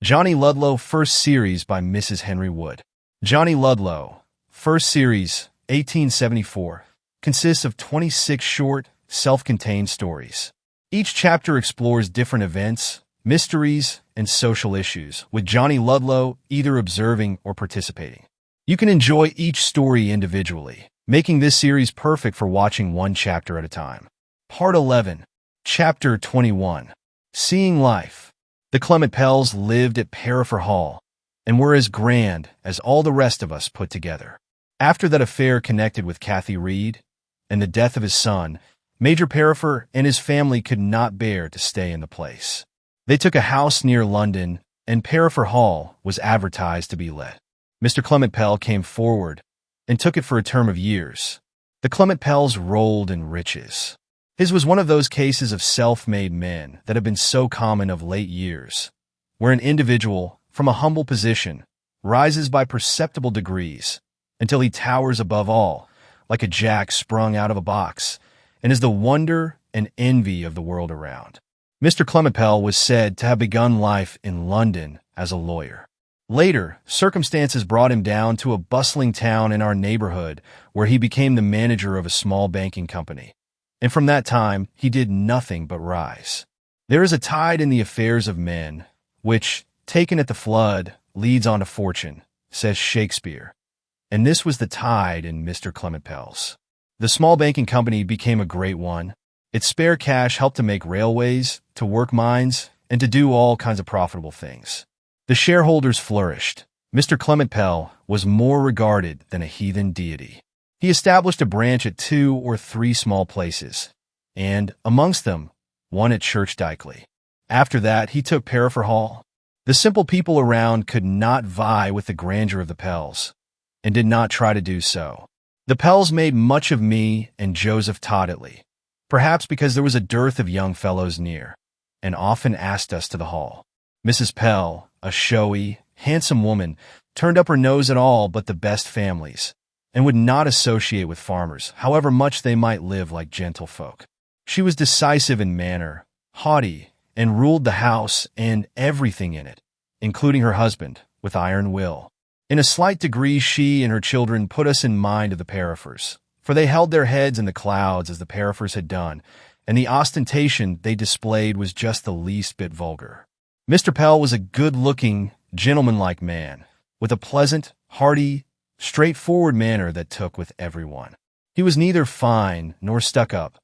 Johnny Ludlow, first series by Mrs. Henry Wood. Johnny Ludlow, first series, 1874, consists of 26 short, self-contained stories. Each chapter explores different events, mysteries, and social issues, with Johnny Ludlow either observing or participating. You can enjoy each story individually, making this series perfect for watching one chapter at a time. Part 11, Chapter 21, Seeing Life. The Clement Pells lived at Perifer Hall and were as grand as all the rest of us put together. After that affair connected with Kathy Reed and the death of his son, Major Perifer and his family could not bear to stay in the place. They took a house near London, and Perifer Hall was advertised to be let. Mr. Clement Pell came forward and took it for a term of years. The Clement Pells rolled in riches. His was one of those cases of self-made men that have been so common of late years, where an individual, from a humble position, rises by perceptible degrees until he towers above all, like a jack sprung out of a box, and is the wonder and envy of the world around. Mr. Clement Pell was said to have begun life in London as a lawyer. Later, circumstances brought him down to a bustling town in our neighborhood where he became the manager of a small banking company. And from that time, he did nothing but rise. There is a tide in the affairs of men, which, taken at the flood, leads on to fortune, says Shakespeare. And this was the tide in Mr. Clement Pell's. The small banking company became a great one. Its spare cash helped to make railways, to work mines, and to do all kinds of profitable things. The shareholders flourished. Mr. Clement Pell was more regarded than a heathen deity. He established a branch at 2 or 3 small places, and, amongst them, one at Church Dykeley. After that, he took Perifer Hall. The simple people around could not vie with the grandeur of the Pells, and did not try to do so. The Pells made much of me and Joseph Toddetley, perhaps because there was a dearth of young fellows near, and often asked us to the hall. Mrs. Pell, a showy, handsome woman, turned up her nose at all but the best families, and would not associate with farmers, however much they might live like gentlefolk. She was decisive in manner, haughty, and ruled the house and everything in it, including her husband, with iron will. In a slight degree, she and her children put us in mind of the Perifers, for they held their heads in the clouds as the Perifers had done, and the ostentation they displayed was just the least bit vulgar. Mr. Pell was a good-looking, gentlemanlike man, with a pleasant, hearty, straightforward manner that took with everyone. He was neither fine nor stuck up,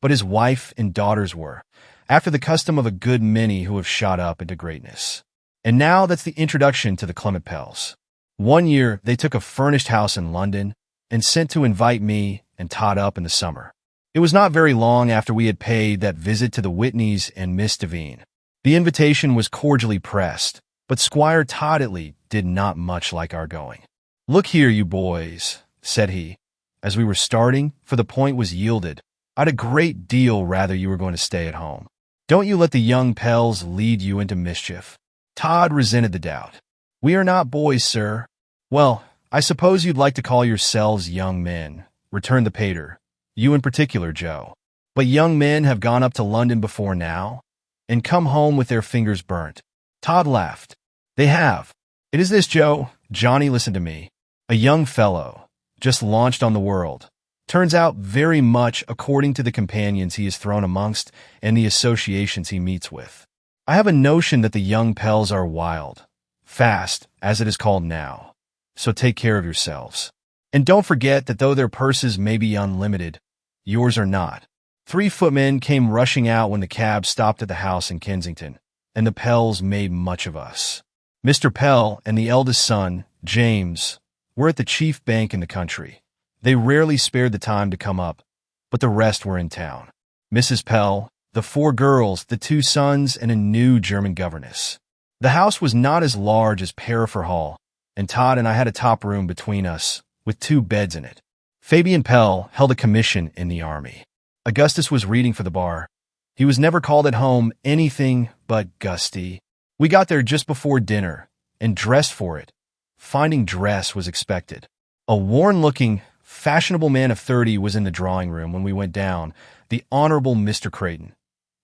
but his wife and daughters were, after the custom of a good many who have shot up into greatness. And now that's the introduction to the Clement Pells. One year, they took a furnished house in London and sent to invite me and Todd up in the summer. It was not very long after we had paid that visit to the Whitneys and Miss Devine. The invitation was cordially pressed, but Squire Toddetley did not much like our going. "Look here, you boys," said he, as we were starting, for the point was yielded. "I'd a great deal rather you were going to stay at home. Don't you let the young Pells lead you into mischief." Todd resented the doubt. "We are not boys, sir." "Well, I suppose you'd like to call yourselves young men," returned the pater. "You in particular, Joe. But young men have gone up to London before now, and come home with their fingers burnt." Todd laughed. "They have. It is this, Joe. Johnny, listen to me. A young fellow, just launched on the world, turns out very much according to the companions he is thrown amongst and the associations he meets with. I have a notion that the young Pells are wild, fast, as it is called now. So take care of yourselves. And don't forget that though their purses may be unlimited, yours are not." 3 footmen came rushing out when the cab stopped at the house in Kensington, and the Pells made much of us. Mr. Pell and the eldest son, James, were at the chief bank in the country. They rarely spared the time to come up, but the rest were in town. Mrs. Pell, the 4 girls, the 2 sons, and a new German governess. The house was not as large as Perifer Hall, and Todd and I had a top room between us, with 2 beds in it. Fabian Pell held a commission in the army. Augustus was reading for the bar. He was never called at home anything but Gusty. We got there just before dinner, and dressed for it. Finding dress was expected. A worn-looking, fashionable man of 30 was in the drawing-room when we went down, the Honorable Mr. Creighton,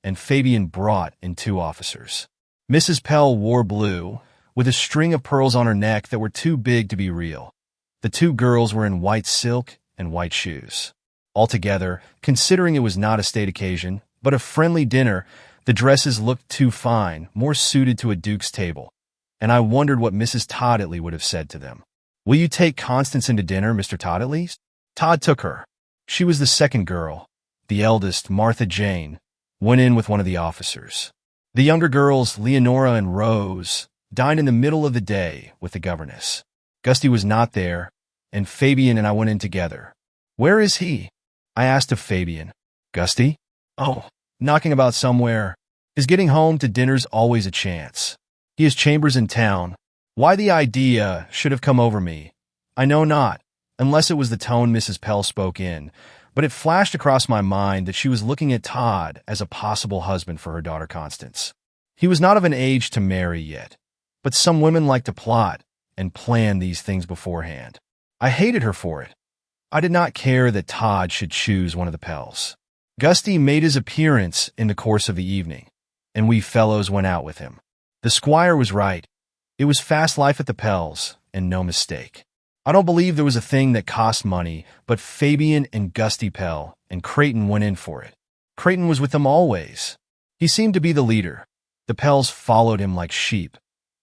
and Fabian brought in 2 officers. Mrs. Pell wore blue, with a string of pearls on her neck that were too big to be real. The two girls were in white silk and white shoes. Altogether, considering it was not a state occasion, but a friendly dinner, the dresses looked too fine, more suited to a duke's table, and I wondered what Mrs. Todditley would have said to them. "Will you take Constance into dinner, Mr. Todditley?" Todd took her. She was the second girl. The eldest, Martha Jane, went in with one of the officers. The younger girls, Leonora and Rose, dined in the middle of the day with the governess. Gusty was not there, and Fabian and I went in together. "Where is he?" I asked of Fabian. "Gusty? Oh, knocking about somewhere. His getting home to dinner's always a chance. He has chambers in town. Why the idea should have come over me, I know not, unless it was the tone Mrs. Pell spoke in, but it flashed across my mind that she was looking at Todd as a possible husband for her daughter Constance. He was not of an age to marry yet, but some women like to plot and plan these things beforehand. I hated her for it. I did not care that Todd should choose one of the Pells. Gusty made his appearance in the course of the evening, and we fellows went out with him. The squire was right. It was fast life at the Pells, and no mistake. I don't believe there was a thing that cost money, but Fabian and Gusty Pell and Creighton went in for it. Creighton was with them always. He seemed to be the leader. The Pells followed him like sheep.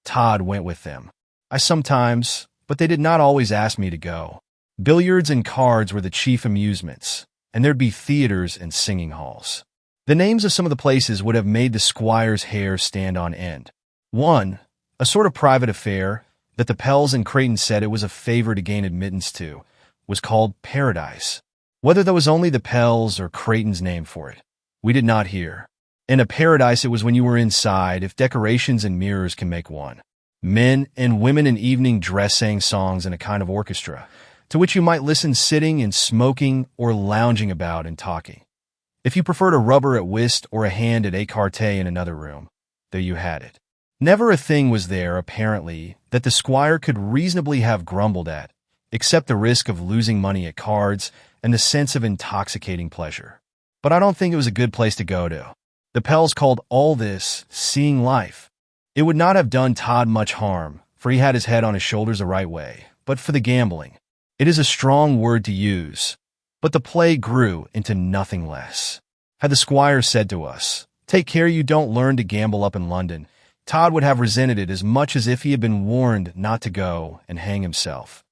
Todd went with them. I sometimes, but they did not always ask me to go. Billiards and cards were the chief amusements, and there'd be theaters and singing halls. The names of some of the places would have made the squire's hair stand on end. One, a sort of private affair that the Pells and Creighton said it was a favor to gain admittance to, was called Paradise. Whether that was only the Pells or Creighton's name for it, we did not hear. In a paradise, it was when you were inside, if decorations and mirrors can make one. Men and women in evening dress sang songs in a kind of orchestra, to which you might listen sitting and smoking or lounging about and talking. If you preferred a rubber at whist or a hand at écarté in another room, there you had it. Never a thing was there, apparently, that the squire could reasonably have grumbled at, except the risk of losing money at cards and the sense of intoxicating pleasure. But I don't think it was a good place to go to. The Pells called all this seeing life. It would not have done Todd much harm, for he had his head on his shoulders the right way, but for the gambling. It is a strong word to use, but the play grew into nothing less. Had the squire said to us, "Take care you don't learn to gamble up in London," Todd would have resented it as much as if he had been warned not to go and hang himself,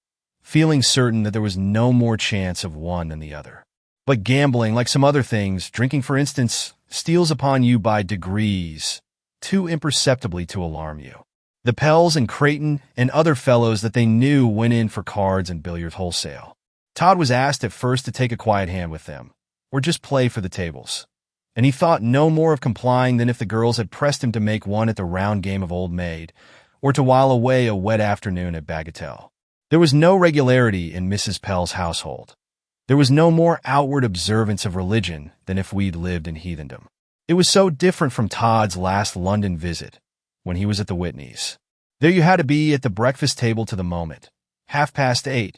feeling certain that there was no more chance of one than the other. But gambling, like some other things, drinking for instance, steals upon you by degrees, too imperceptibly to alarm you. The Pells and Creighton and other fellows that they knew went in for cards and billiards wholesale. Todd was asked at first to take a quiet hand with them, or just play for the tables, and he thought no more of complying than if the girls had pressed him to make one at the round game of Old Maid, or to while away a wet afternoon at Bagatelle. There was no regularity in Mrs. Pell's household. There was no more outward observance of religion than if we'd lived in heathendom. It was so different from Todd's last London visit, when he was at the Whitneys. There you had to be at the breakfast table to the moment, 8:30,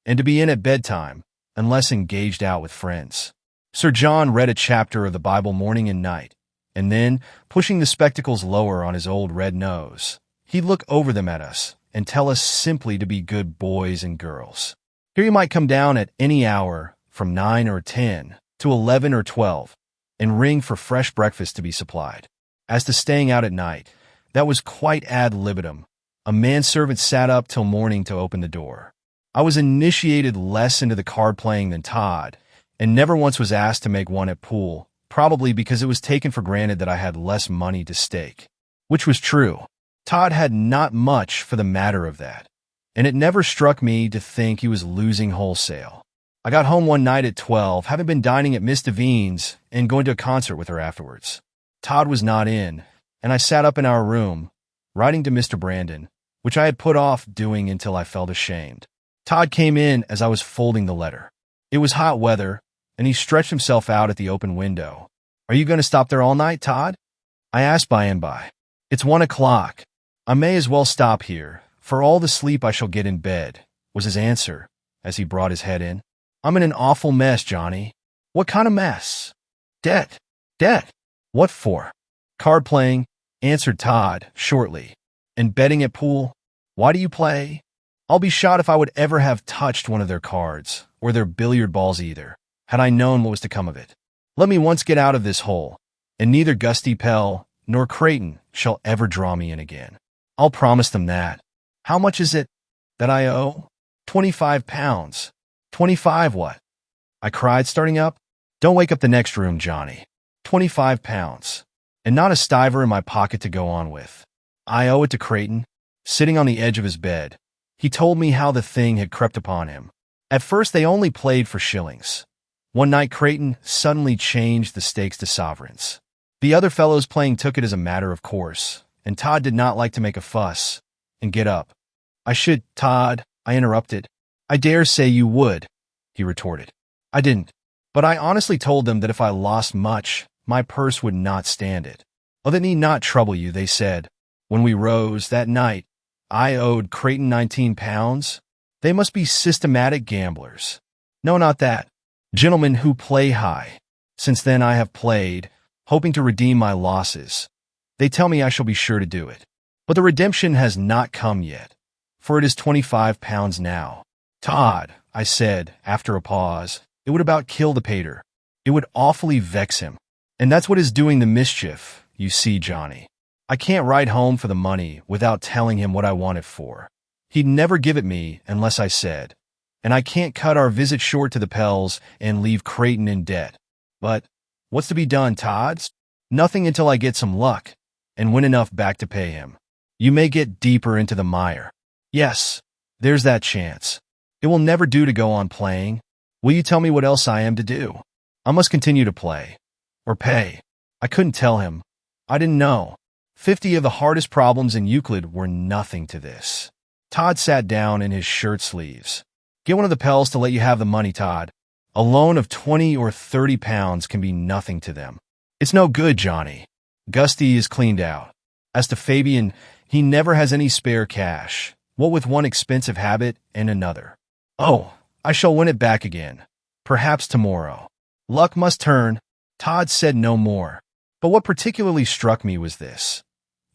and to be in at bedtime, unless engaged out with friends. Sir John read a chapter of the Bible morning and night, and then, pushing the spectacles lower on his old red nose, he'd look over them at us and tell us simply to be good boys and girls. Here you might come down at any hour from 9 or 10 to 11 or 12 and ring for fresh breakfast to be supplied. As to staying out at night, that was quite ad libitum. A manservant sat up till morning to open the door. I was initiated less into the card-playing than Todd, and never once was asked to make one at pool, probably because it was taken for granted that I had less money to stake. Which was true. Todd had not much for the matter of that, and it never struck me to think he was losing wholesale. I got home one night at 12, having been dining at Miss Devine's and going to a concert with her afterwards. Todd was not in, and I sat up in our room, writing to Mr. Brandon, which I had put off doing until I felt ashamed. Todd came in as I was folding the letter. It was hot weather, and he stretched himself out at the open window. "Are you going to stop there all night, Todd?" I asked by and by. "It's 1 o'clock. I may as well stop here, for all the sleep I shall get in bed," was his answer, as he brought his head in. "I'm in an awful mess, Johnny." "What kind of mess?" "Debt. Debt." "What for?" "Card playing. answered Todd, shortly. And betting at pool? Why do you play? I'll be shot if I would ever have touched one of their cards, or their billiard balls either, had I known what was to come of it. Let me once get out of this hole, and neither Gusty Pell nor Creighton shall ever draw me in again. I'll promise them that. How much is it that I owe? 25 pounds. 25 what? I cried, starting up. Don't wake up the next room, Johnny. 25 pounds. And not a stiver in my pocket to go on with. I owe it to Creighton. Sitting on the edge of his bed, he told me how the thing had crept upon him. At first they only played for shillings. One night Creighton suddenly changed the stakes to sovereigns. The other fellows playing took it as a matter of course, and Todd did not like to make a fuss and get up. I should, Todd, I interrupted. I dare say you would, he retorted. I didn't, but I honestly told them that if I lost much, my purse would not stand it. Oh, that need not trouble you, they said. When we rose that night, I owed Creighton 19 pounds. They must be systematic gamblers. No, not that. Gentlemen who play high. Since then I have played, hoping to redeem my losses. They tell me I shall be sure to do it. But the redemption has not come yet, for it is 25 pounds now. Todd, I said, after a pause, it would about kill the pater. It would awfully vex him. And that's what is doing the mischief, you see, Johnny. I can't ride home for the money without telling him what I want it for. He'd never give it me unless I said. And I can't cut our visit short to the Pells and leave Creighton in debt. But what's to be done, Todds? Nothing until I get some luck and win enough back to pay him. You may get deeper into the mire. Yes, there's that chance. It will never do to go on playing. Will you tell me what else I am to do? I must continue to play. Or pay. I couldn't tell him. I didn't know. 50 of the hardest problems in Euclid were nothing to this. Todd sat down in his shirt sleeves. Get one of the Pells to let you have the money, Todd. A loan of 20 or 30 pounds can be nothing to them. It's no good, Johnny. Gusty is cleaned out. As to Fabian, he never has any spare cash, what with one expensive habit and another. Oh, I shall win it back again. Perhaps tomorrow. Luck must turn. Todd said no more. But what particularly struck me was this.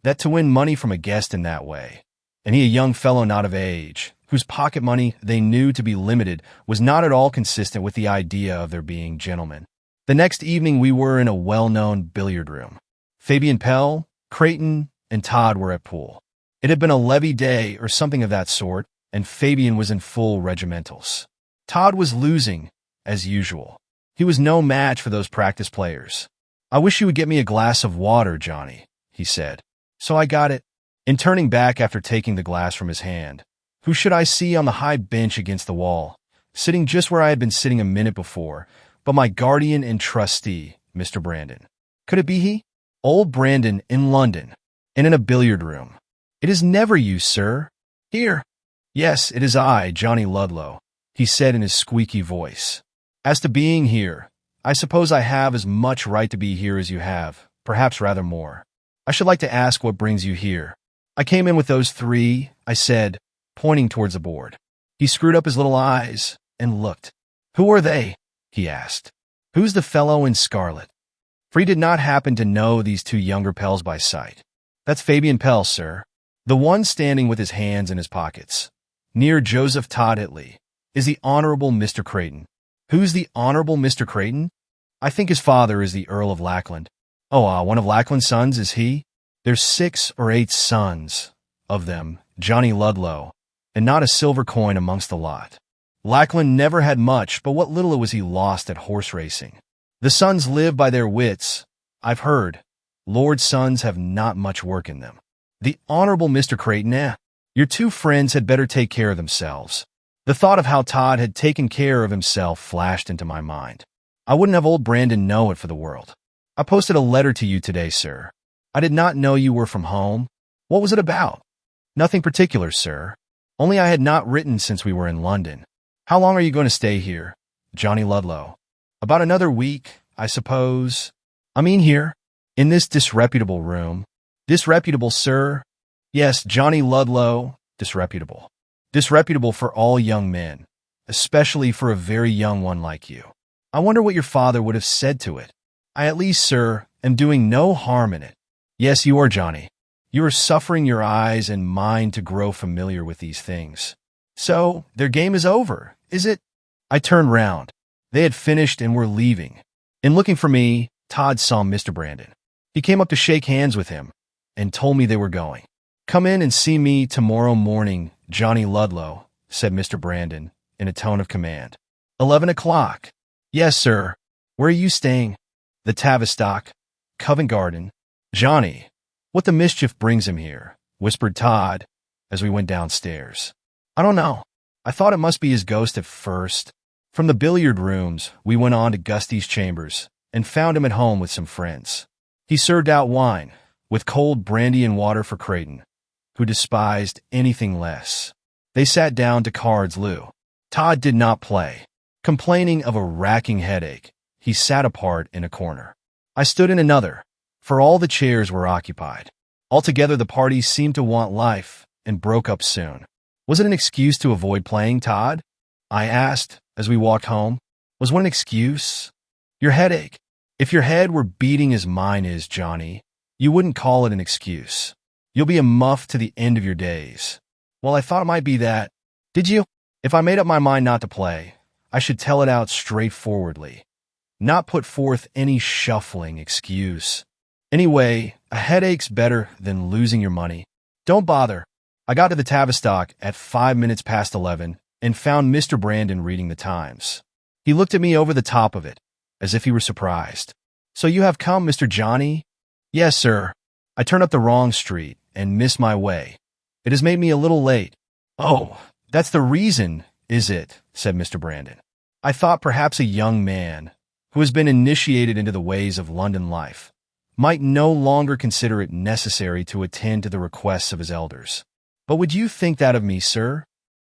That to win money from a guest in that way, and he a young fellow not of age, whose pocket money they knew to be limited, was not at all consistent with the idea of their being gentlemen. The next evening we were in a well-known billiard room. Fabian Pell, Creighton, and Todd were at pool. It had been a levee day or something of that sort, and Fabian was in full regimentals. Todd was losing, as usual. He was no match for those practice players. I wish you would get me a glass of water, Johnny, he said. So I got it. In turning back after taking the glass from his hand, who should I see on the high bench against the wall, sitting just where I had been sitting a minute before, but my guardian and trustee, Mr. Brandon. Could it be he? Old Brandon in London, and in a billiard room. It is never you, sir. Here. Yes, it is I, Johnny Ludlow, he said in his squeaky voice. As to being here, I suppose I have as much right to be here as you have, perhaps rather more. I should like to ask what brings you here. I came in with those three, I said, pointing towards the board. He screwed up his little eyes and looked. Who are they? He asked. Who's the fellow in scarlet? For he did not happen to know these two younger Pells by sight. That's Fabian Pell, sir. The one standing with his hands in his pockets, near Joseph Todd Hitley, is the Honorable Mr. Creighton. Who's the Honorable Mr. Creighton? I think his father is the Earl of Lackland. Oh, one of Lackland's sons, is he? There's 6 or 8 sons of them, Johnny Ludlow, and not a silver coin amongst the lot. Lackland never had much, but what little was he lost at horse racing. The sons live by their wits, I've heard. Lord's sons have not much work in them. The Honorable Mr. Creighton, your two friends had better take care of themselves. The thought of how Todd had taken care of himself flashed into my mind. I wouldn't have old Brandon know it for the world. I posted a letter to you today, sir. I did not know you were from home. What was it about? Nothing particular, sir. Only I had not written since we were in London. How long are you going to stay here, Johnny Ludlow? About another week, I suppose. I mean here, in this disreputable room. Disreputable, sir? Yes, Johnny Ludlow, disreputable. Disreputable for all young men, especially for a very young one like you. I wonder what your father would have said to it. I at least, sir, am doing no harm in it. Yes, you are, Johnny. You are suffering your eyes and mind to grow familiar with these things. So, their game is over, is it? I turned round. They had finished and were leaving. In looking for me, Todd saw Mr. Brandon. He came up to shake hands with him and told me they were going. Come in and see me tomorrow morning, Johnny Ludlow, said Mr. Brandon in a tone of command. 11 o'clock. Yes, sir. Where are you staying? The Tavistock, Covent Garden. Johnny, what the mischief brings him here? Whispered Todd as we went downstairs. I don't know. I thought it must be his ghost at first. From the billiard rooms, we went on to Gusty's chambers and found him at home with some friends. He served out wine, with cold brandy and water for Creighton, who despised anything less. They sat down to cards loo. Todd did not play. Complaining of a racking headache, he sat apart in a corner. I stood in another, for all the chairs were occupied. Altogether the party seemed to want life and broke up soon. Was it an excuse to avoid playing, Todd? I asked as we walked home. Was one an excuse? Your headache. If your head were beating as mine is, Johnny, you wouldn't call it an excuse. You'll be a muff to the end of your days. Well, I thought it might be that. Did you? If I made up my mind not to play, I should tell it out straightforwardly, not put forth any shuffling excuse. Anyway, a headache's better than losing your money. Don't bother. I got to the Tavistock at 5 minutes past 11 and found Mr. Brandon reading the Times. He looked at me over the top of it, as if he were surprised. So you have come, Mr. Johnny? Yes, sir. I turned up the wrong street and missed my way. It has made me a little late. Oh, that's the reason, is it? Said Mr. Brandon. I thought perhaps a young man, who has been initiated into the ways of London life, might no longer consider it necessary to attend to the requests of his elders. But would you think that of me, sir?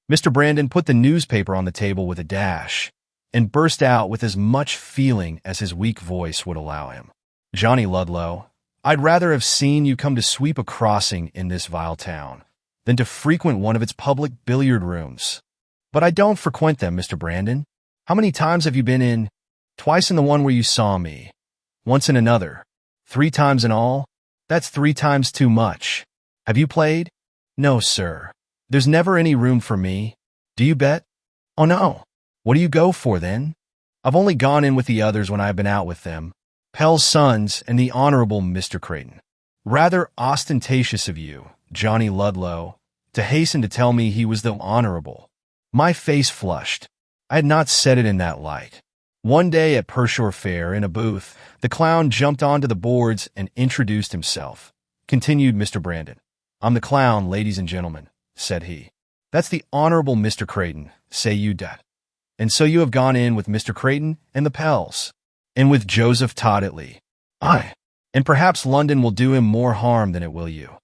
Mr. Brandon put the newspaper on the table with a dash and burst out with as much feeling as his weak voice would allow him. Johnny Ludlow, I'd rather have seen you come to sweep a crossing in this vile town than to frequent one of its public billiard rooms. But I don't frequent them, Mr. Brandon. How many times have you been in? Twice in the one where you saw me. Once in another. 3 times in all? That's 3 times too much. Have you played? No, sir. There's never any room for me. Do you bet? Oh, no. What do you go for, then? I've only gone in with the others when I've been out with them. Pell's sons and the Honorable Mr. Creighton. Rather ostentatious of you, Johnny Ludlow, to hasten to tell me he was the Honorable. My face flushed. I had not said it in that light. One day at Pershore Fair, in a booth, the clown jumped onto the boards and introduced himself. Continued Mr. Brandon. I'm the clown, ladies and gentlemen, said he. That's the Honorable Mr. Creighton, say you dat. And so you have gone in with Mr. Creighton and the Pells, and with Joseph Todditley. Aye, and perhaps London will do him more harm than it will you.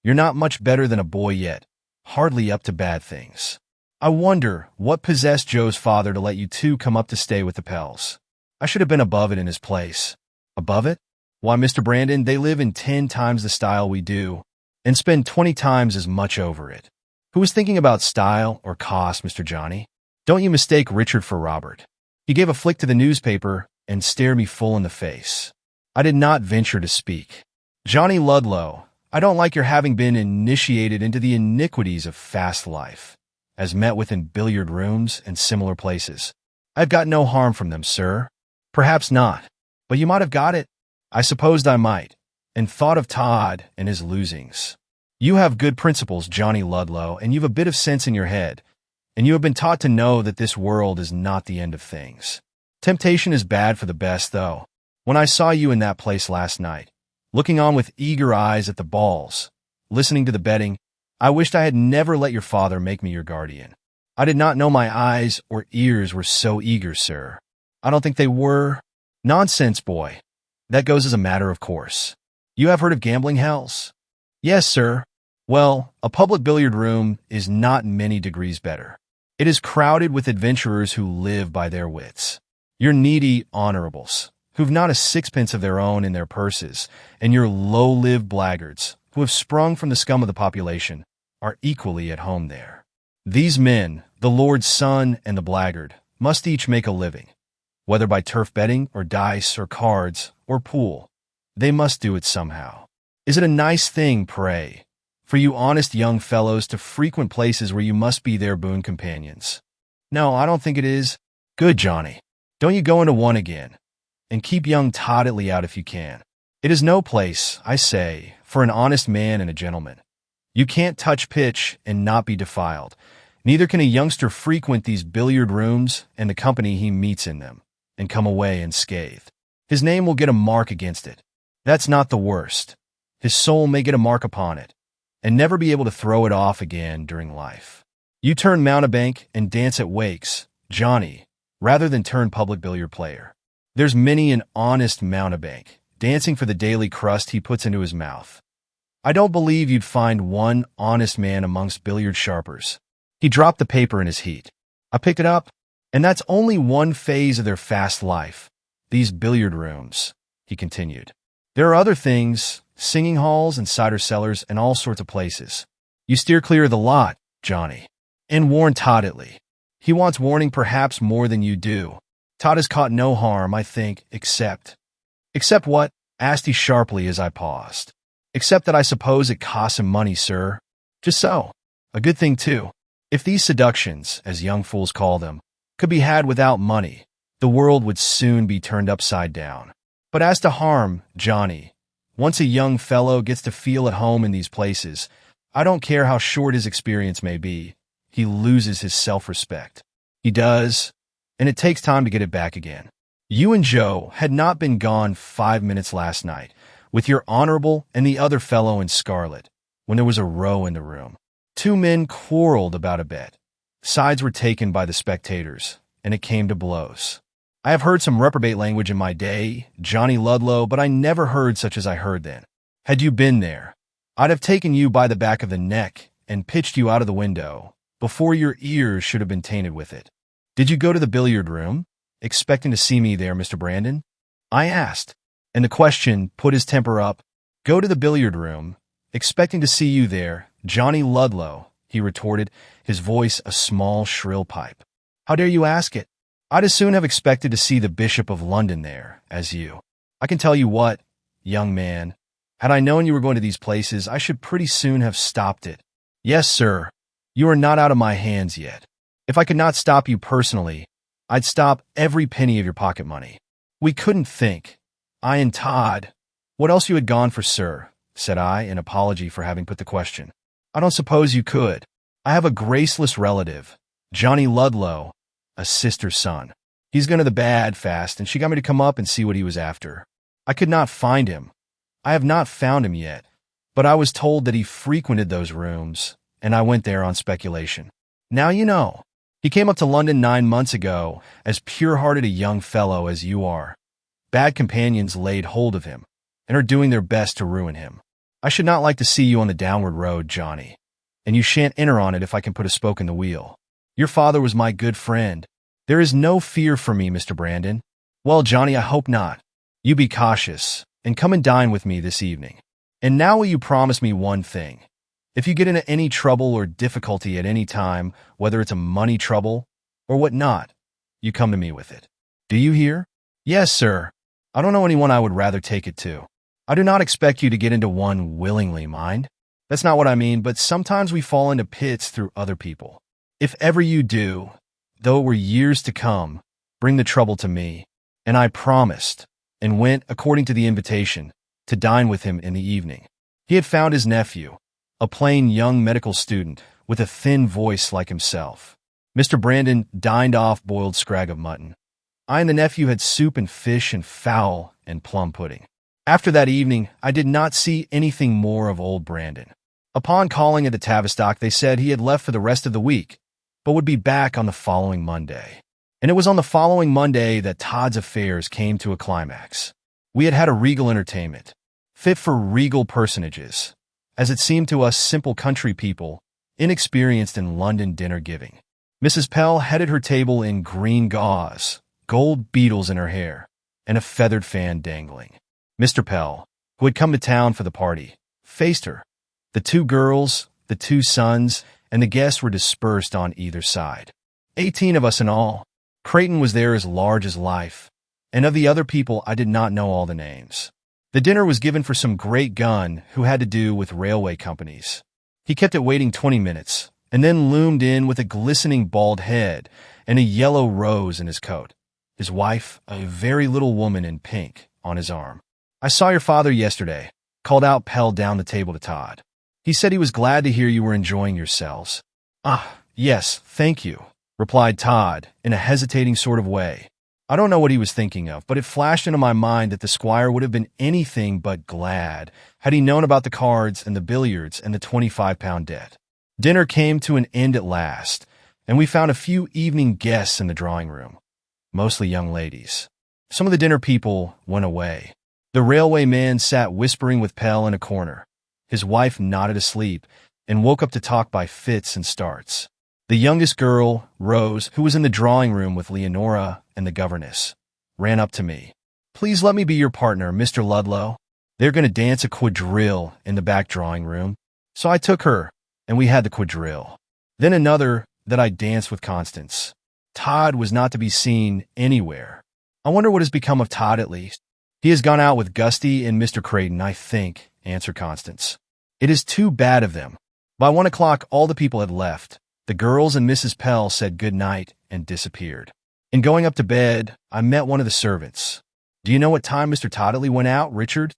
You're not much better than a boy yet, hardly up to bad things. I wonder what possessed Joe's father to let you two come up to stay with the Pells. I should have been above it in his place. Above it? Why, Mr. Brandon, they live in 10 times the style we do, and spend 20 times as much over it. Who was thinking about style or cost, Mr. Johnny? Don't you mistake Richard for Robert. He gave a flick to the newspaper and stared me full in the face. I did not venture to speak. Johnny Ludlow, I don't like your having been initiated into the iniquities of fast life, as met with in billiard rooms and similar places. I've got no harm from them, sir. Perhaps not, but you might have got it. I supposed I might, and thought of Todd and his losings. You have good principles, Johnny Ludlow, and you've a bit of sense in your head, and you have been taught to know that this world is not the end of things. Temptation is bad for the best, though. When I saw you in that place last night, looking on with eager eyes at the balls, listening to the betting, I wished I had never let your father make me your guardian. I did not know my eyes or ears were so eager, sir. I don't think they were. Nonsense, boy. That goes as a matter of course. You have heard of gambling hells? Yes, sir. Well, a public billiard room is not many degrees better. It is crowded with adventurers who live by their wits. Your needy honorables, who've not a sixpence of their own in their purses, and your low-lived blackguards, who have sprung from the scum of the population, are equally at home there. These men, the Lord's son and the blackguard, must each make a living. Whether by turf betting or dice or cards or pool, they must do it somehow. Is it a nice thing, pray, for you honest young fellows to frequent places where you must be their boon companions? No, I don't think it is. Good, Johnny. Don't you go into one again, and keep young Toddley out if you can. It is no place, I say, for an honest man and a gentleman. You can't touch pitch and not be defiled. Neither can a youngster frequent these billiard rooms and the company he meets in them, and come away unscathed. His name will get a mark against it. That's not the worst. His soul may get a mark upon it, and never be able to throw it off again during life. You turn mountebank and dance at wakes, Johnny, rather than turn public billiard player. There's many an honest mountebank, dancing for the daily crust he puts into his mouth. I don't believe you'd find one honest man amongst billiard sharpers. He dropped the paper in his heat. I picked it up, and that's only one phase of their fast life. These billiard rooms, he continued. There are other things, singing halls and cider cellars and all sorts of places. You steer clear of the lot, Johnny. And warn Toddley. He wants warning perhaps more than you do. Todd has caught no harm, I think, except... Except what? Asked he sharply as I paused. Except that I suppose it costs him money, sir. Just so. A good thing, too. If these seductions, as young fools call them, could be had without money, the world would soon be turned upside down. But as to harm, Johnny, once a young fellow gets to feel at home in these places, I don't care how short his experience may be, he loses his self-respect. He does, and it takes time to get it back again. You and Joe had not been gone 5 minutes last night, with your honorable and the other fellow in scarlet, when there was a row in the room. 2 men quarreled about a bet. Sides were taken by the spectators, and it came to blows. I have heard some reprobate language in my day, Johnny Ludlow, but I never heard such as I heard then. Had you been there, I'd have taken you by the back of the neck and pitched you out of the window, before your ears should have been tainted with it. Did you go to the billiard room, expecting to see me there, Mr. Brandon? I asked, and the question put his temper up. Go to the billiard room, expecting to see you there, Johnny Ludlow, he retorted, his voice a small, shrill pipe. How dare you ask it? I'd as soon have expected to see the Bishop of London there, as you. I can tell you what, young man, had I known you were going to these places, I should pretty soon have stopped it. Yes, sir. You are not out of my hands yet. If I could not stop you personally, I'd stop every penny of your pocket money. We couldn't think. I and Todd. What else you had gone for, sir? Said I, in apology for having put the question. I don't suppose you could. I have a graceless relative, Johnny Ludlow, a sister's son. He's gone to the bad fast, and she got me to come up and see what he was after. I could not find him. I have not found him yet, but I was told that he frequented those rooms, and I went there on speculation. Now you know. He came up to London 9 months ago, as pure-hearted a young fellow as you are. Bad companions laid hold of him, and are doing their best to ruin him. I should not like to see you on the downward road, Johnny, and you shan't enter on it if I can put a spoke in the wheel. Your father was my good friend. There is no fear for me, Mr. Brandon. Well, Johnny, I hope not. You be cautious, and come and dine with me this evening. And now will you promise me one thing? If you get into any trouble or difficulty at any time, whether it's a money trouble or what not, you come to me with it. Do you hear? Yes, sir. I don't know anyone I would rather take it to. I do not expect you to get into one willingly, mind. That's not what I mean, but sometimes we fall into pits through other people. If ever you do, though it were years to come, bring the trouble to me. And I promised, and went, according to the invitation, to dine with him in the evening. He had found his nephew, a plain young medical student with a thin voice like himself. Mr. Brandon dined off boiled scrag of mutton. I and the nephew had soup and fish and fowl and plum pudding. After that evening, I did not see anything more of old Brandon. Upon calling at the Tavistock, they said he had left for the rest of the week, but would be back on the following Monday. And it was on the following Monday that Todd's affairs came to a climax. We had had a regal entertainment, fit for regal personages, as it seemed to us simple country people, inexperienced in London dinner-giving. Mrs. Pell headed her table in green gauze, gold beetles in her hair, and a feathered fan dangling. Mr. Pell, who had come to town for the party, faced her. The 2 girls, the 2 sons, and the guests were dispersed on either side. 18 of us in all. Creighton was there as large as life, and of the other people I did not know all the names. The dinner was given for some great gun who had to do with railway companies. He kept it waiting 20 minutes, and then loomed in with a glistening bald head and a yellow rose in his coat. His wife, a very little woman in pink, on his arm. "I saw your father yesterday," called out Pell down the table to Todd. "He said he was glad to hear you were enjoying yourselves." "Ah, yes, thank you," replied Todd in a hesitating sort of way. I don't know what he was thinking of, but it flashed into my mind that the squire would have been anything but glad had he known about the cards and the billiards and the 25-pound debt. Dinner came to an end at last, and we found a few evening guests in the drawing room, mostly young ladies. Some of the dinner people went away. The railway man sat whispering with Pell in a corner. His wife nodded asleep and woke up to talk by fits and starts. The youngest girl, Rose, who was in the drawing room with Leonora and the governess, ran up to me. "Please let me be your partner, Mr. Ludlow. They're going to dance a quadrille in the back drawing room." So I took her, and we had the quadrille. Then another that I danced with Constance. Todd was not to be seen anywhere. I wonder what has become of Todd at least. "He has gone out with Gusty and Mr. Creighton, I think," answered Constance. "It is too bad of them." By 1 o'clock, all the people had left. The girls and Mrs. Pell said good night and disappeared. In going up to bed, I met one of the servants. "Do you know what time Mr. Toddetley went out, Richard?"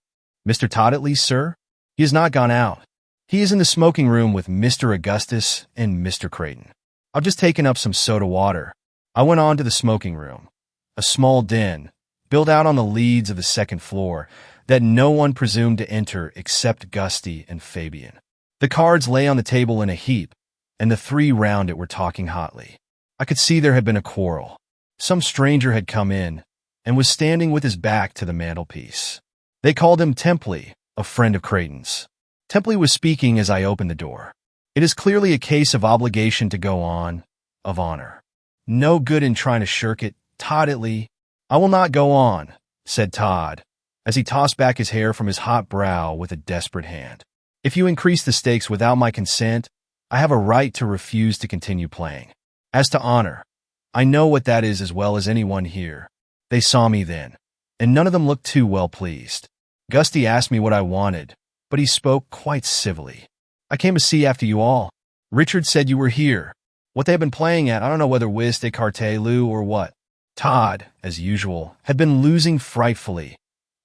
"Mr. Toddetley, sir? He has not gone out. He is in the smoking room with Mr. Augustus and Mr. Creighton. I've just taken up some soda water." I went on to the smoking room, a small den, built out on the leads of the second floor, that no one presumed to enter except Gusty and Fabian. The cards lay on the table in a heap, and the three round it were talking hotly. I could see there had been a quarrel. Some stranger had come in, and was standing with his back to the mantelpiece. They called him Templey, a friend of Creighton's. Templey was speaking as I opened the door. "It is clearly a case of obligation to go on, of honor. No good in trying to shirk it, Toddetley." "I will not go on," said Todd, as he tossed back his hair from his hot brow with a desperate hand. "If you increase the stakes without my consent, I have a right to refuse to continue playing. As to honor, I know what that is as well as anyone here." They saw me then, and none of them looked too well pleased. Gusty asked me what I wanted, but he spoke quite civilly. "I came to see after you all. Richard said you were here. What they have been playing at, I don't know whether whist, écarté, loo, or what." Todd, as usual, had been losing frightfully.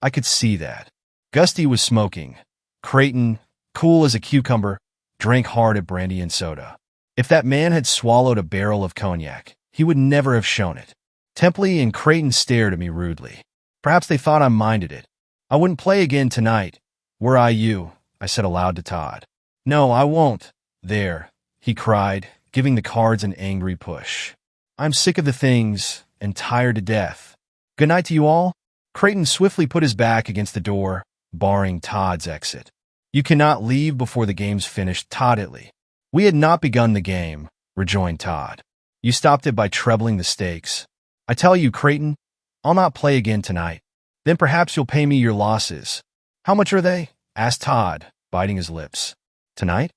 I could see that. Gusty was smoking. Creighton, cool as a cucumber, drank hard at brandy and soda. If that man had swallowed a barrel of cognac, he would never have shown it. Templey and Creighton stared at me rudely. Perhaps they thought I minded it. "I wouldn't play again tonight, were I you," I said aloud to Todd. "No, I won't. There," he cried, giving the cards an angry push. "I'm sick of the things and tired to death. Good night to you all." Creighton swiftly put his back against the door, barring Todd's exit. "You cannot leave before the game's finished, Toddetley." "We had not begun the game," rejoined Todd. "You stopped it by trebling the stakes. I tell you, Creighton, I'll not play again tonight. Then perhaps you'll pay me your losses." "How much are they?" asked Todd, biting his lips. "Tonight?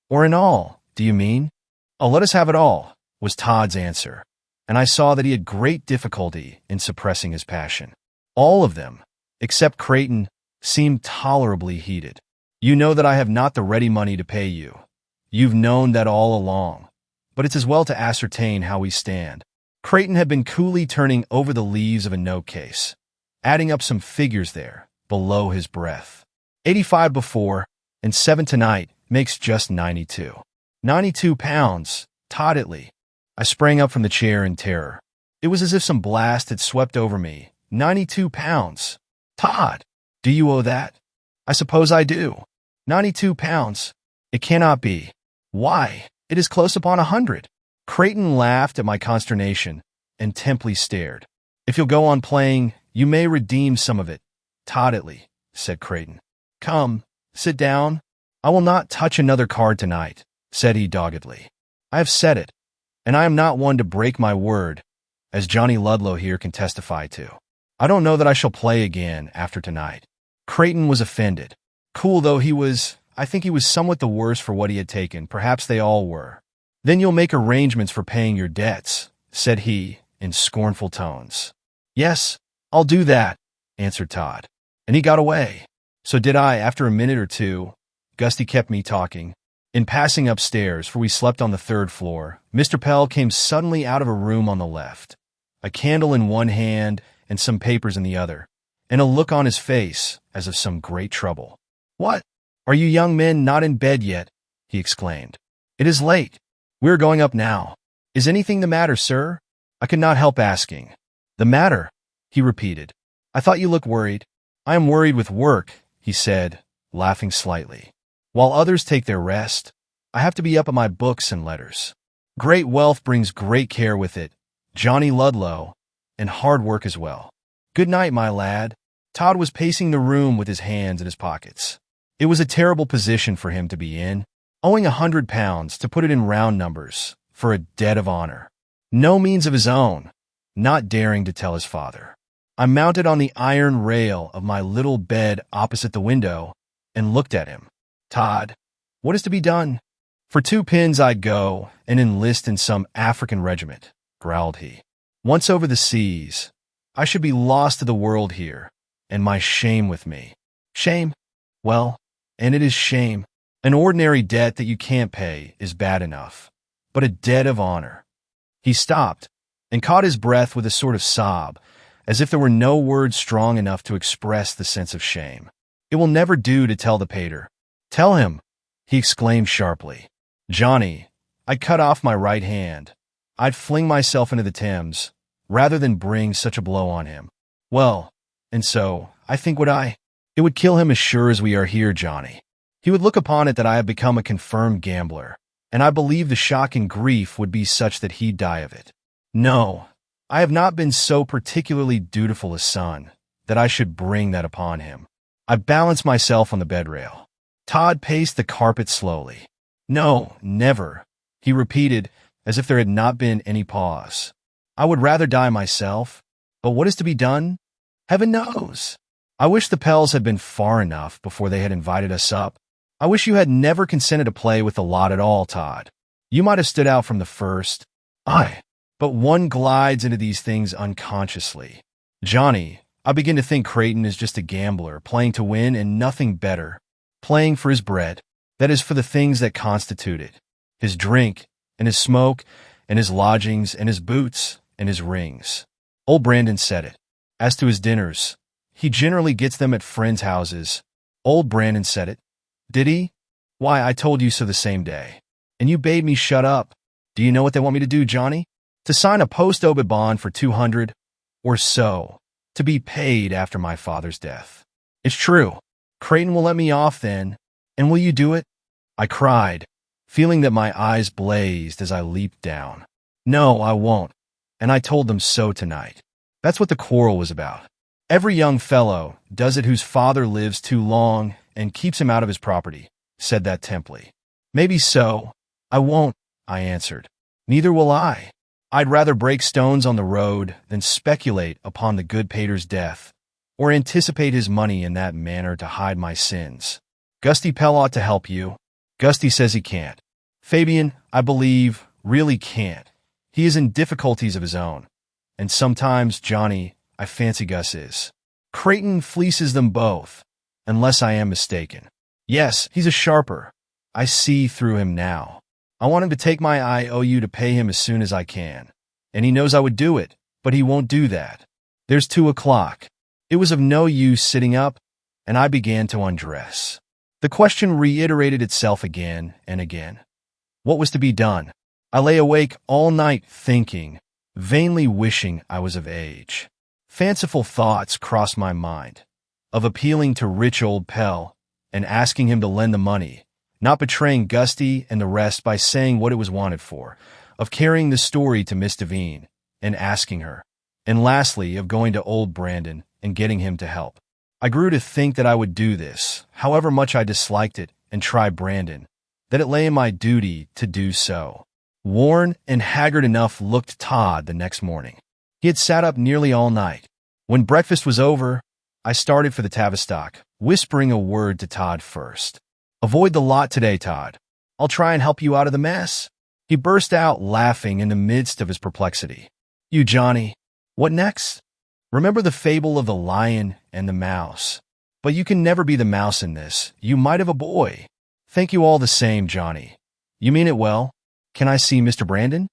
Or in all, do you mean?" "Oh, let us have it all," was Todd's answer, and I saw that he had great difficulty in suppressing his passion. All of them, except Creighton, seemed tolerably heated. "You know that I have not the ready money to pay you. You've known that all along, but it's as well to ascertain how we stand." Creighton had been coolly turning over the leaves of a note case, adding up some figures there, below his breath. 85 before, and 7 tonight makes just 92. 92 pounds, Toddetley. I sprang up from the chair in terror. It was as if some blast had swept over me. 92 pounds. Todd, do you owe that? I suppose I do. 92 pounds. It cannot be. Why, it is close upon 100. Creighton laughed at my consternation, and Templey stared. "If you'll go on playing, you may redeem some of it, Toddetley," said Creighton. "Come, sit down." "I will not touch another card tonight," said he doggedly. "I have said it, and I am not one to break my word, as Johnny Ludlow here can testify to. I don't know that I shall play again after tonight." Creighton was offended. Cool though he was, I think he was somewhat the worse for what he had taken. Perhaps they all were. "Then you'll make arrangements for paying your debts," said he, in scornful tones. "Yes, I'll do that," answered Todd. And he got away. So did I. After a minute or two, Gusty kept me talking. In passing upstairs, for we slept on the third floor, Mr. Pell came suddenly out of a room on the left, a candle in one hand and some papers in the other, and a look on his face as of some great trouble. "What? Are you young men not in bed yet?" he exclaimed. "It is late. We are going up now. Is anything the matter, sir?" I could not help asking. "The matter?" he repeated. "I thought you looked worried." "I am worried with work," he said, laughing slightly. "While others take their rest, I have to be up at my books and letters. Great wealth brings great care with it, Johnny Ludlow, and hard work as well. Good night, my lad." Todd was pacing the room with his hands in his pockets. It was a terrible position for him to be in, owing £100, to put it in round numbers, for a debt of honor. No means of his own, not daring to tell his father. I mounted on the iron rail of my little bed opposite the window and looked at him. "Todd, what is to be done?" "For 2 pins I'd go and enlist in some African regiment," growled he. "Once over the seas, I should be lost to the world here, and my shame with me." "Shame? Well, and it is shame. An ordinary debt that you can't pay is bad enough, but a debt of honor." He stopped and caught his breath with a sort of sob, as if there were no words strong enough to express the sense of shame. "It will never do to tell the pater." "Tell him," he exclaimed sharply. "Johnny, I'd cut off my right hand. I'd fling myself into the Thames, rather than bring such a blow on him." "Well, and so, I think it would kill him as sure as we are here, Johnny. He would look upon it that I have become a confirmed gambler, and I believe the shock and grief would be such that he'd die of it. No, I have not been so particularly dutiful a son that I should bring that upon him." I balanced myself on the bed rail. Todd paced the carpet slowly. "No, never," he repeated, as if there had not been any pause. "I would rather die myself, but what is to be done? Heaven knows. I wish the Pells had been far enough before they had invited us up. I wish you had never consented to play with the lot at all, Todd. You might have stood out from the first. But one glides into these things unconsciously. Johnny, I begin to think Creighton is just a gambler, playing to win and nothing better. Playing for his bread, that is, for the things that constitute it. His drink, and his smoke, and his lodgings, and his boots, and his rings. Old Brandon said it. As to his dinners, he generally gets them at friends' houses. Old Brandon said it. Did he? Why, I told you so the same day. And you bade me shut up. Do you know what they want me to do, Johnny? To sign a post-obit bond for 200 or so, to be paid after my father's death. It's true. Creighton will let me off then. And will you do it? I cried, feeling that my eyes blazed as I leaped down. No, I won't. And I told them so tonight. That's what the quarrel was about. Every young fellow does it whose father lives too long and keeps him out of his property, said that Templey. Maybe so. I won't, I answered. Neither will I. I'd rather break stones on the road than speculate upon the good pater's death, or anticipate his money in that manner to hide my sins. Gusty Pell ought to help you. Gusty says he can't. Fabian, I believe, really can't. He is in difficulties of his own. And sometimes, Johnny, I fancy Gus is. Creighton fleeces them both, unless I am mistaken. Yes, he's a sharper. I see through him now. I want him to take my IOU to pay him as soon as I can. And he knows I would do it, but he won't do that. There's 2 o'clock. It was of no use sitting up, and I began to undress. The question reiterated itself again and again. What was to be done? I lay awake all night thinking, vainly wishing I was of age. Fanciful thoughts crossed my mind, of appealing to rich old Pell and asking him to lend the money, not betraying Gusty and the rest by saying what it was wanted for, of carrying the story to Miss Devine and asking her, and lastly, of going to old Brandon and getting him to help. I grew to think that I would do this, however much I disliked it, and try Brandon, that it lay in my duty to do so. Worn and haggard enough looked Todd the next morning. He had sat up nearly all night. When breakfast was over, I started for the Tavistock, whispering a word to Todd first. Avoid the lot today, Todd. I'll try and help you out of the mess. He burst out laughing in the midst of his perplexity. You, Johnny. What next? Remember the fable of the lion and the mouse. But you can never be the mouse in this. You might have a boy. Thank you all the same, Johnny. You mean it well. Can I see Mr. Brandon?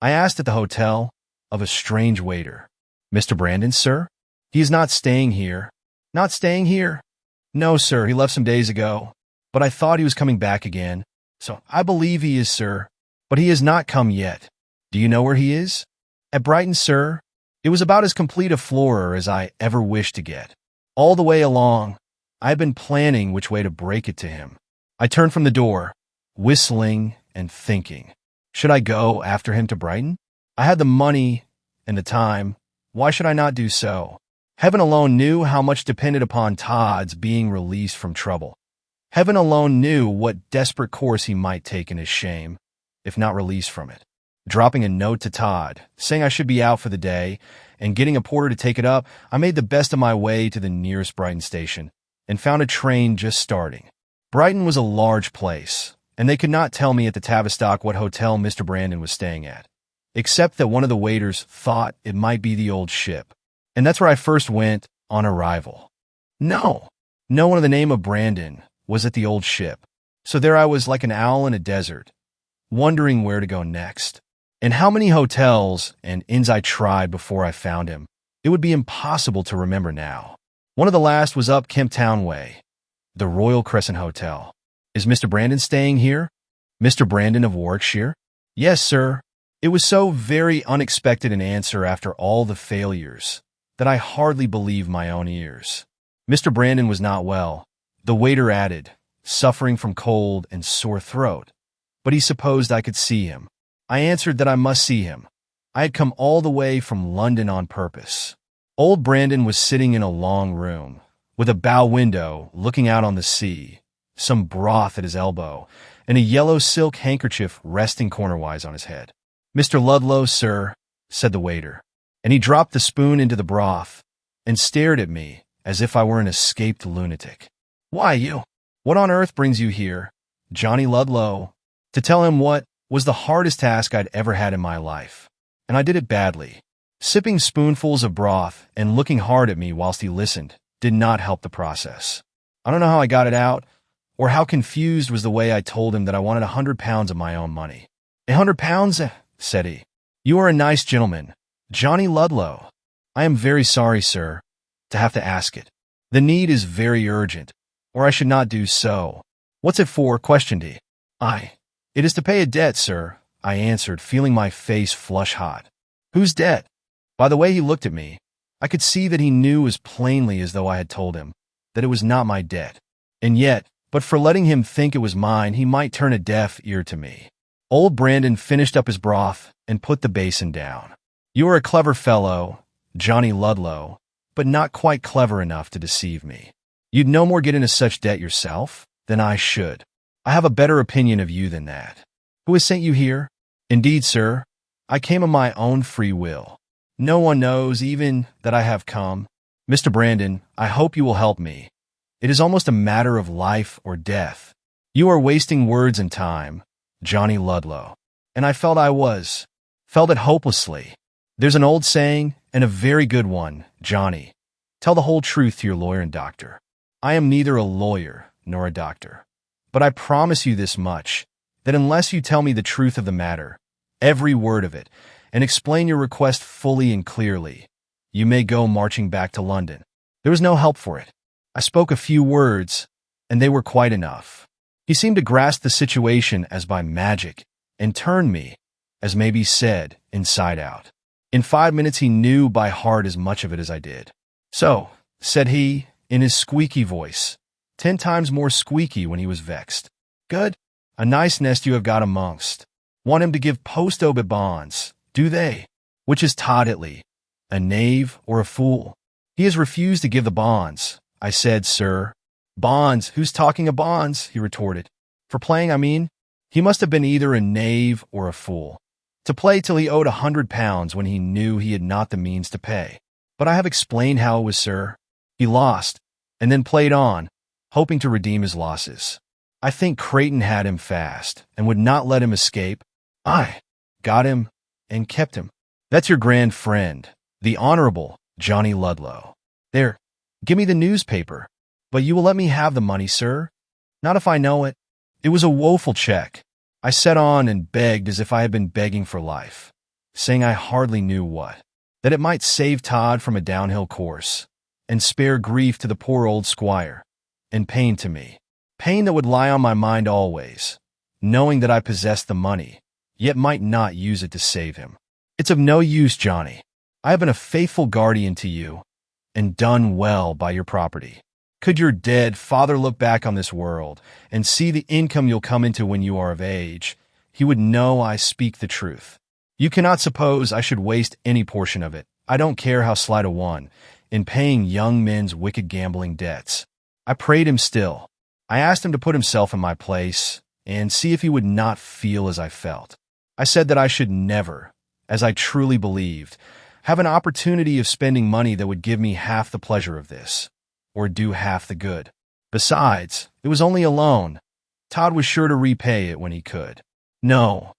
I asked at the hotel of a strange waiter. Mr. Brandon, sir? He is not staying here. Not staying here? No, sir, he left some days ago. But I thought he was coming back again. So I believe he is, sir. But he has not come yet. Do you know where he is? At Brighton, sir. It was about as complete a floorer as I ever wished to get. All the way along, I had been planning which way to break it to him. I turned from the door, whistling and thinking. Should I go after him to Brighton? I had the money and the time. Why should I not do so? Heaven alone knew how much depended upon Todd's being released from trouble. Heaven alone knew what desperate course he might take in his shame, if not released from it. Dropping a note to Todd, saying I should be out for the day, and getting a porter to take it up, I made the best of my way to the nearest Brighton station, and found a train just starting. Brighton was a large place, and they could not tell me at the Tavistock what hotel Mr. Brandon was staying at, except that one of the waiters thought it might be the Old Ship, and that's where I first went on arrival. No one of the name of Brandon was at the Old Ship, so there I was like an owl in a desert, wondering where to go next. And how many hotels and inns I tried before I found him, it would be impossible to remember now. One of the last was up Kemptown Way, the Royal Crescent Hotel. Is Mr. Brandon staying here? Mr. Brandon of Warwickshire? Yes, sir. It was so very unexpected an answer after all the failures that I hardly believed my own ears. Mr. Brandon was not well, the waiter added, suffering from cold and sore throat, but he supposed I could see him. I answered that I must see him. I had come all the way from London on purpose. Old Brandon was sitting in a long room, with a bow window looking out on the sea, some broth at his elbow, and a yellow silk handkerchief resting cornerwise on his head. Mr. Ludlow, sir, said the waiter, and he dropped the spoon into the broth and stared at me as if I were an escaped lunatic. Why, you? What on earth brings you here, Johnny Ludlow? To tell him what was the hardest task I'd ever had in my life, and I did it badly. Sipping spoonfuls of broth and looking hard at me whilst he listened did not help the process. I don't know how I got it out, or how confused was the way I told him that I wanted £100 of my own money. £100, said he. You are a nice gentleman, Johnny Ludlow. I am very sorry, sir, to have to ask it. The need is very urgent, or I should not do so. What's it for? Questioned he. It is to pay a debt, sir, I answered, feeling my face flush hot. Whose debt? By the way he looked at me, I could see that he knew as plainly as though I had told him that it was not my debt. And yet, but for letting him think it was mine, he might turn a deaf ear to me. Old Brandon finished up his broth and put the basin down. You are a clever fellow, Johnny Ludlow, but not quite clever enough to deceive me. You'd no more get into such debt yourself than I should. I have a better opinion of you than that. Who has sent you here? Indeed, sir, I came of my own free will. No one knows even that I have come. Mr. Brandon, I hope you will help me. It is almost a matter of life or death. You are wasting words and time, Johnny Ludlow. And I felt it hopelessly. There's an old saying, and a very good one, Johnny. Tell the whole truth to your lawyer and doctor. I am neither a lawyer nor a doctor. But I promise you this much, that unless you tell me the truth of the matter, every word of it, and explain your request fully and clearly, you may go marching back to London. There was no help for it. I spoke a few words, and they were quite enough. He seemed to grasp the situation as by magic, and turned me, as may be said, inside out. In 5 minutes he knew by heart as much of it as I did. So, said he, in his squeaky voice, 10 times more squeaky when he was vexed. Good. A nice nest you have got amongst. Want him to give post-obit bonds, do they? Which is Todd Italy, a knave or a fool? He has refused to give the bonds. I said, sir. Bonds? Who's talking of bonds? He retorted. For playing, I mean. He must have been either a knave or a fool. To play till he owed £100 when he knew he had not the means to pay. But I have explained how it was, sir. He lost, and then played on, hoping to redeem his losses. I think Creighton had him fast, and would not let him escape. I got him, and kept him. That's your grand friend, the Honorable Johnny Ludlow. There, give me the newspaper. But you will let me have the money, sir? Not if I know it. It was a woeful check. I sat on and begged as if I had been begging for life, saying I hardly knew what, that it might save Todd from a downhill course, and spare grief to the poor old squire, and pain to me, pain that would lie on my mind always, knowing that I possessed the money, yet might not use it to save him. It's of no use, Johnny. I have been a faithful guardian to you, and done well by your property. Could your dead father look back on this world and see the income you'll come into when you are of age, he would know I speak the truth. You cannot suppose I should waste any portion of it, I don't care how slight a one, in paying young men's wicked gambling debts. I prayed him still. I asked him to put himself in my place and see if he would not feel as I felt. I said that I should never, as I truly believed, have an opportunity of spending money that would give me half the pleasure of this, or do half the good. Besides, it was only a loan. Todd was sure to repay it when he could. No,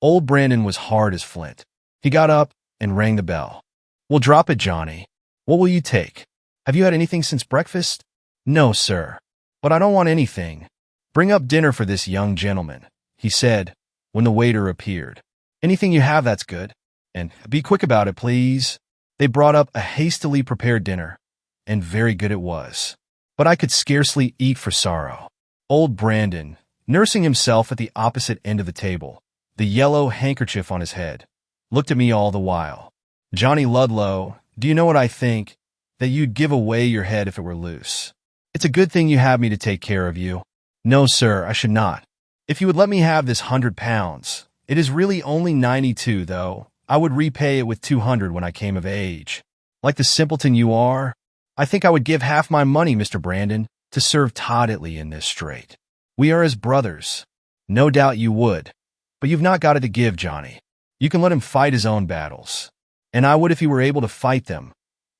old Brandon was hard as flint. He got up and rang the bell. We'll drop it, Johnny. What will you take? Have you had anything since breakfast? No, sir. But I don't want anything. Bring up dinner for this young gentleman, he said, when the waiter appeared. Anything you have that's good. And be quick about it, please. They brought up a hastily prepared dinner, and very good it was. But I could scarcely eat for sorrow. Old Brandon, nursing himself at the opposite end of the table, the yellow handkerchief on his head, looked at me all the while. Johnny Ludlow, do you know what I think? That you'd give away your head if it were loose. It's a good thing you have me to take care of you. No, sir, I should not. If you would let me have this £100, it is really only 92, though. I would repay it with 200 when I came of age. Like the simpleton you are, I think I would give half my money, Mr. Brandon, to serve Toddly in this strait. We are as brothers. No doubt you would. But you've not got it to give, Johnny. You can let him fight his own battles. And I would if he were able to fight them.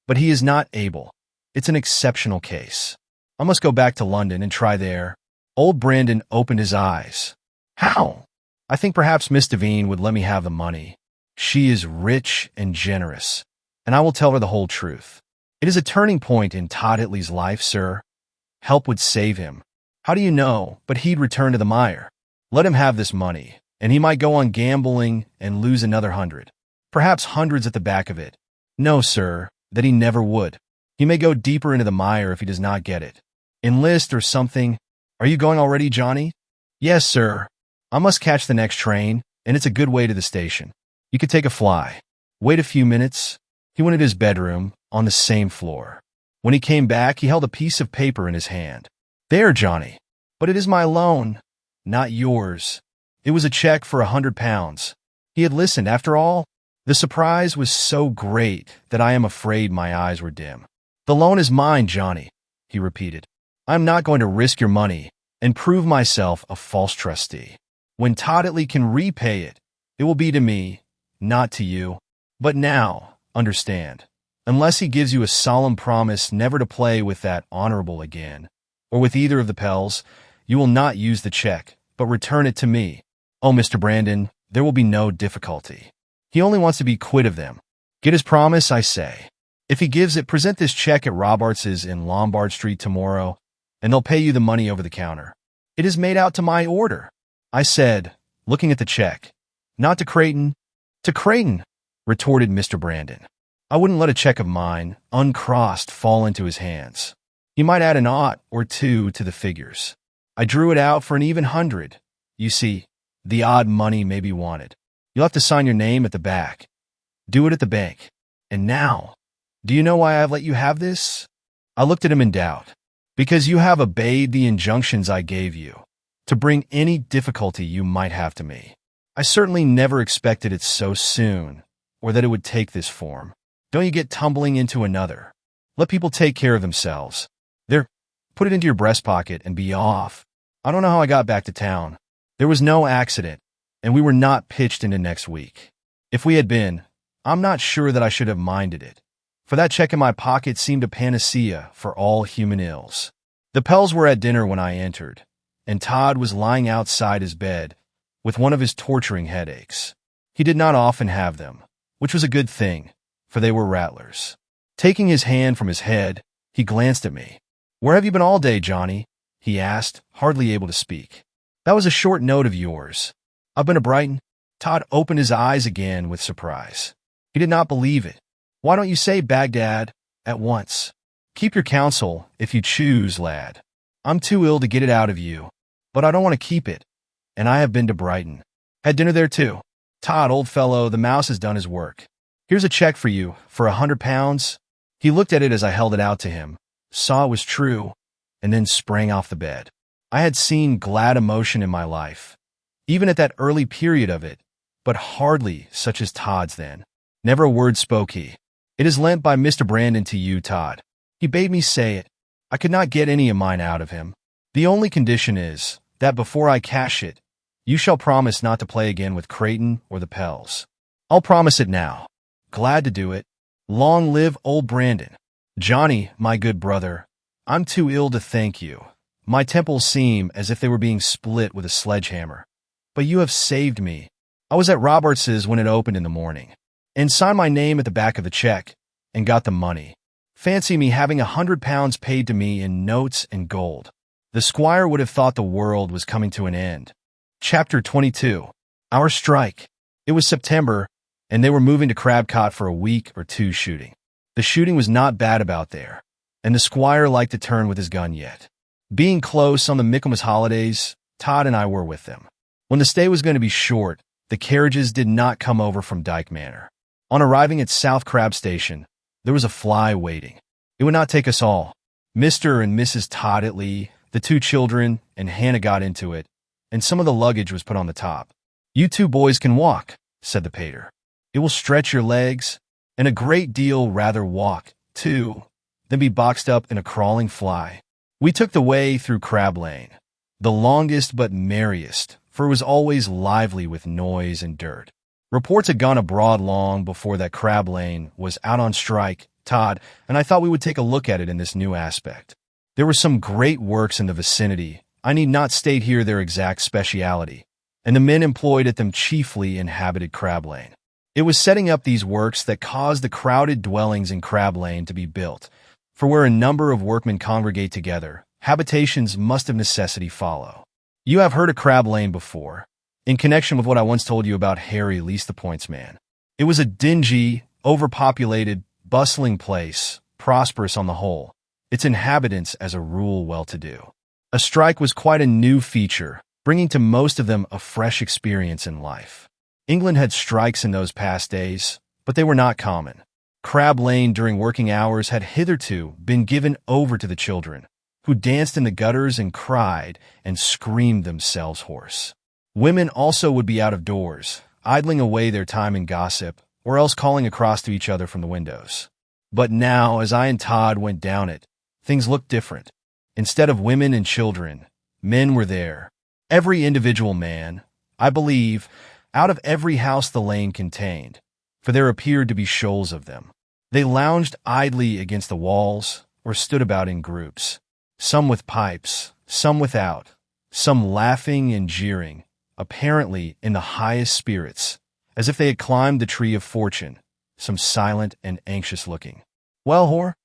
But he is not able. It's an exceptional case. I must go back to London and try there. Old Brandon opened his eyes. How? I think perhaps Miss Devine would let me have the money. She is rich and generous, and I will tell her the whole truth. It is a turning point in Toddly's life, sir. Help would save him. How do you know? But he'd return to the mire. Let him have this money, and he might go on gambling and lose another 100. Perhaps hundreds at the back of it. No, sir, that he never would. He may go deeper into the mire if he does not get it. Enlist or something. Are you going already, Johnny? Yes, sir. I must catch the next train, and it's a good way to the station. You could take a fly. Wait a few minutes. He went into his bedroom, on the same floor. When he came back, he held a piece of paper in his hand. There, Johnny. But it is my loan, not yours. It was a check for £100. He had listened, after all. The surprise was so great that I am afraid my eyes were dim. The loan is mine, Johnny, he repeated. I am not going to risk your money and prove myself a false trustee. When Toddly can repay it, it will be to me, not to you. But now, understand, unless he gives you a solemn promise never to play with that honorable again, or with either of the Pells, you will not use the check, but return it to me. Oh, Mr. Brandon, there will be no difficulty. He only wants to be quit of them. Get his promise, I say. If he gives it, present this check at Robarts's in Lombard Street tomorrow, and they'll pay you the money over the counter. It is made out to my order, I said, looking at the check. Not to Creighton. To Creighton, retorted Mr. Brandon. I wouldn't let a check of mine, uncrossed, fall into his hands. He might add an ought or two to the figures. I drew it out for an even 100. You see, the odd money may be wanted. You'll have to sign your name at the back. Do it at the bank. And now, do you know why I've let you have this? I looked at him in doubt. Because you have obeyed the injunctions I gave you, to bring any difficulty you might have to me. I certainly never expected it so soon, or that it would take this form. Don't you get tumbling into another. Let people take care of themselves. There, put it into your breast pocket and be off. I don't know how I got back to town. There was no accident, and we were not pitched into next week. If we had been, I'm not sure that I should have minded it, for that check in my pocket seemed a panacea for all human ills. The Pells were at dinner when I entered, and Todd was lying outside his bed with one of his torturing headaches. He did not often have them, which was a good thing, for they were rattlers. Taking his hand from his head, he glanced at me. "Where have you been all day, Johnny?" he asked, hardly able to speak. "That was a short note of yours." "I've been to Brighton." Todd opened his eyes again with surprise. He did not believe it. "Why don't you say Baghdad at once? Keep your counsel if you choose, lad. I'm too ill to get it out of you, but I don't want to keep it. And I have been to Brighton. Had dinner there too. Todd, old fellow, the mouse has done his work. Here's a check for you for £100. He looked at it as I held it out to him, saw it was true, and then sprang off the bed. I had seen glad emotion in my life, even at that early period of it, but hardly such as Todd's then. Never a word spoke he. "It is lent by Mr. Brandon to you, Todd. He bade me say it. I could not get any of mine out of him. The only condition is that before I cash it, you shall promise not to play again with Creighton or the Pells." "I'll promise it now." "Glad to do it. Long live old Brandon." "Johnny, my good brother, I'm too ill to thank you. My temples seem as if they were being split with a sledgehammer. But you have saved me. I was at Roberts's when it opened in the morning, and signed my name at the back of the check, and got the money. Fancy me having £100 paid to me in notes and gold. The squire would have thought the world was coming to an end." Chapter 22. Our strike. It was September, and they were moving to Crabcott for a week or two shooting. The shooting was not bad about there, and the squire liked to turn with his gun yet. Being close on the Michaelmas holidays, Todd and I were with them. When the stay was going to be short, the carriages did not come over from Dyke Manor. On arriving at South Crab Station, there was a fly waiting. It would not take us all. Mr. and Mrs. Todditley, the two children, and Hannah got into it, and some of the luggage was put on the top. "You two boys can walk," said the pater. "It will stretch your legs, and a great deal rather walk, too, than be boxed up in a crawling fly." We took the way through Crab Lane, the longest but merriest, for it was always lively with noise and dirt. Reports had gone abroad long before that Crab Lane was out on strike, Todd, and I thought we would take a look at it in this new aspect. There were some great works in the vicinity. I need not state here their exact speciality, and the men employed at them chiefly inhabited Crab Lane. It was setting up these works that caused the crowded dwellings in Crab Lane to be built, for where a number of workmen congregate together, habitations must of necessity follow. You have heard of Crab Lane before, in connection with what I once told you about Harry Least the Points man. It was a dingy, overpopulated, bustling place, prosperous on the whole, its inhabitants as a rule well-to-do. A strike was quite a new feature, bringing to most of them a fresh experience in life. England had strikes in those past days, but they were not common. Crab Lane during working hours had hitherto been given over to the children, who danced in the gutters and cried and screamed themselves hoarse. Women also would be out of doors, idling away their time in gossip, or else calling across to each other from the windows. But now, as I and Todd went down it, things looked different. Instead of women and children, men were there. Every individual man, I believe, out of every house the lane contained, for there appeared to be shoals of them. They lounged idly against the walls, or stood about in groups, some with pipes, some without, some laughing and jeering, apparently in the highest spirits, as if they had climbed the tree of fortune, some silent and anxious-looking. "Well, Hoare,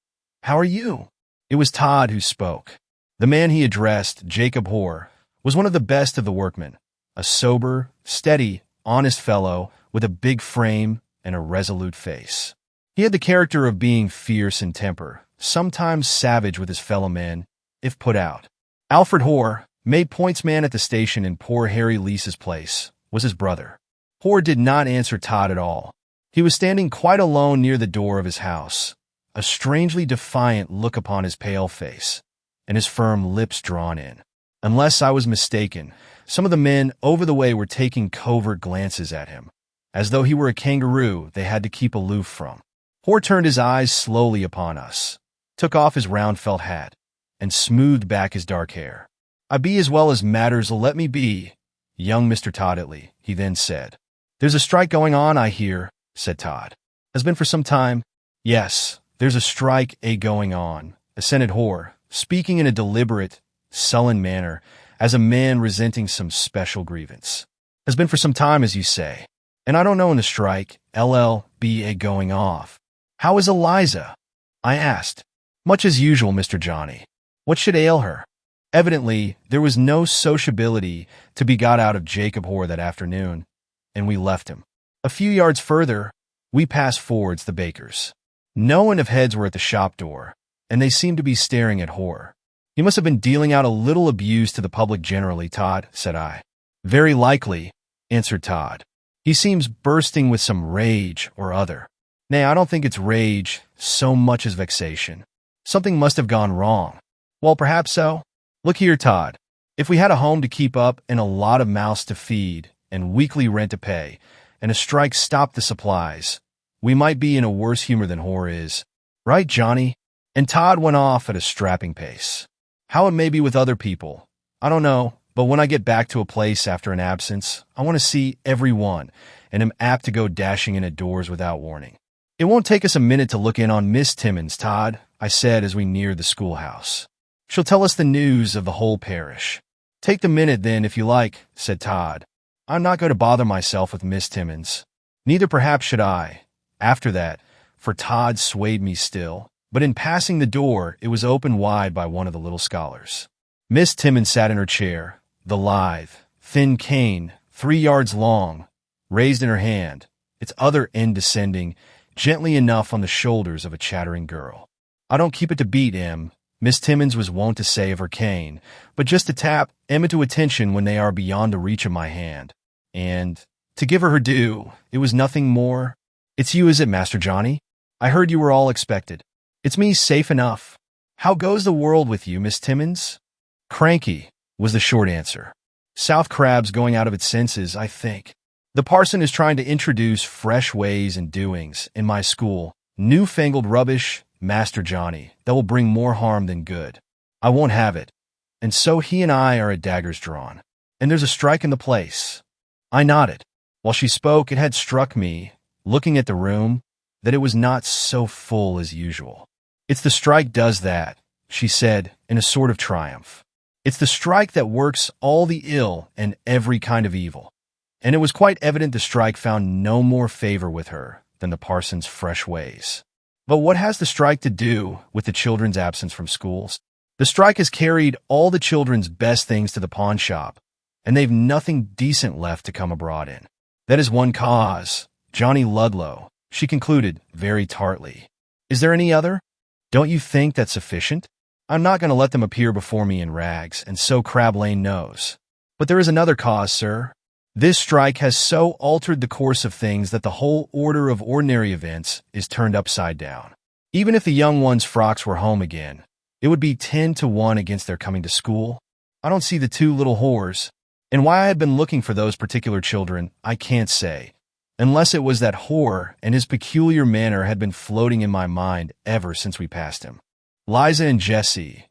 how are you?" It was Todd who spoke. The man he addressed, Jacob Hoare, was one of the best of the workmen, a sober, steady, honest fellow with a big frame and a resolute face. He had the character of being fierce in temper, sometimes savage with his fellow men, if put out. Alfred Hoare, made pointsman at the station in poor Harry Lease's place, was his brother. Hoare did not answer Todd at all. He was standing quite alone near the door of his house, a strangely defiant look upon his pale face, and his firm lips drawn in. Unless I was mistaken, some of the men over the way were taking covert glances at him, as though he were a kangaroo they had to keep aloof from. Hoare turned his eyes slowly upon us, took off his round felt hat, and smoothed back his dark hair. "I be as well as matters'll let me be, young Mr. Todditley," he then said. "There's a strike going on, I hear," said Todd. "Has been for some time?" "Yes, there's a strike going on," assented Hoare, speaking in a deliberate, sullen manner, as a man resenting some special grievance. "Has been for some time, as you say. And I don't know when the strike, LL.B. going off." "How is Eliza?" I asked. "Much as usual, Mr. Johnny." What should ail her? Evidently, there was no sociability to be got out of Jacob Hoare that afternoon, and we left him. A few yards further, we passed forwards the baker's. No one of heads were at the shop door, and they seemed to be staring at Hoare. He must have been dealing out a little abuse to the public generally, Todd, said I. Very likely, answered Todd. He seems bursting with some rage or other. Nay, I don't think it's rage so much as vexation. Something must have gone wrong. Well, perhaps so. Look here, Todd. If we had a home to keep up and a lot of mouths to feed and weekly rent to pay, and a strike stopped the supplies, we might be in a worse humor than Hoare is. Right, Johnny? And Todd went off at a strapping pace. How it may be with other people, I don't know, but when I get back to a place after an absence, I want to see everyone, and am apt to go dashing in at doors without warning. It won't take us a minute to look in on Miss Timmins, Todd, I said as we neared the schoolhouse. She'll tell us the news of the whole parish. Take the minute then, if you like, said Todd. I'm not going to bother myself with Miss Timmins. Neither perhaps should I. After that, for Todd swayed me still, but in passing the door, it was opened wide by one of the little scholars. Miss Timmins sat in her chair, the lithe, thin cane, 3 yards long, raised in her hand, its other end descending gently enough on the shoulders of a chattering girl. I don't keep it to beat, Em, Miss Timmins was wont to say of her cane, but just to tap Em into attention when they are beyond the reach of my hand. And, to give her due, it was nothing more. It's you, is it, Master Johnny? I heard you were all expected. It's me, safe enough. How goes the world with you, Miss Timmins? Cranky, was the short answer. South Crab's going out of its senses, I think. The parson is trying to introduce fresh ways and doings in my school, newfangled rubbish, Master Johnny, that will bring more harm than good. I won't have it. And so he and I are at daggers drawn. And there's a strike in the place. I nodded. While she spoke, it had struck me, looking at the room, that it was not so full as usual. It's the strike does that, she said, in a sort of triumph. It's the strike that works all the ill and every kind of evil. And it was quite evident the strike found no more favor with her than the parson's fresh ways. But what has the strike to do with the children's absence from schools? The strike has carried all the children's best things to the pawn shop, and they've nothing decent left to come abroad in. That is one cause, Johnny Ludlow, she concluded very tartly. Is there any other? Don't you think that's sufficient? I'm not going to let them appear before me in rags, and so Crab Lane knows. But there is another cause, sir. This strike has so altered the course of things that the whole order of ordinary events is turned upside down. Even if the young ones' frocks were home again, it would be 10 to 1 against their coming to school. I don't see the two little whores, and why I had been looking for those particular children, I can't say, unless it was that Hoare and his peculiar manner had been floating in my mind ever since we passed him. Liza and Jessie.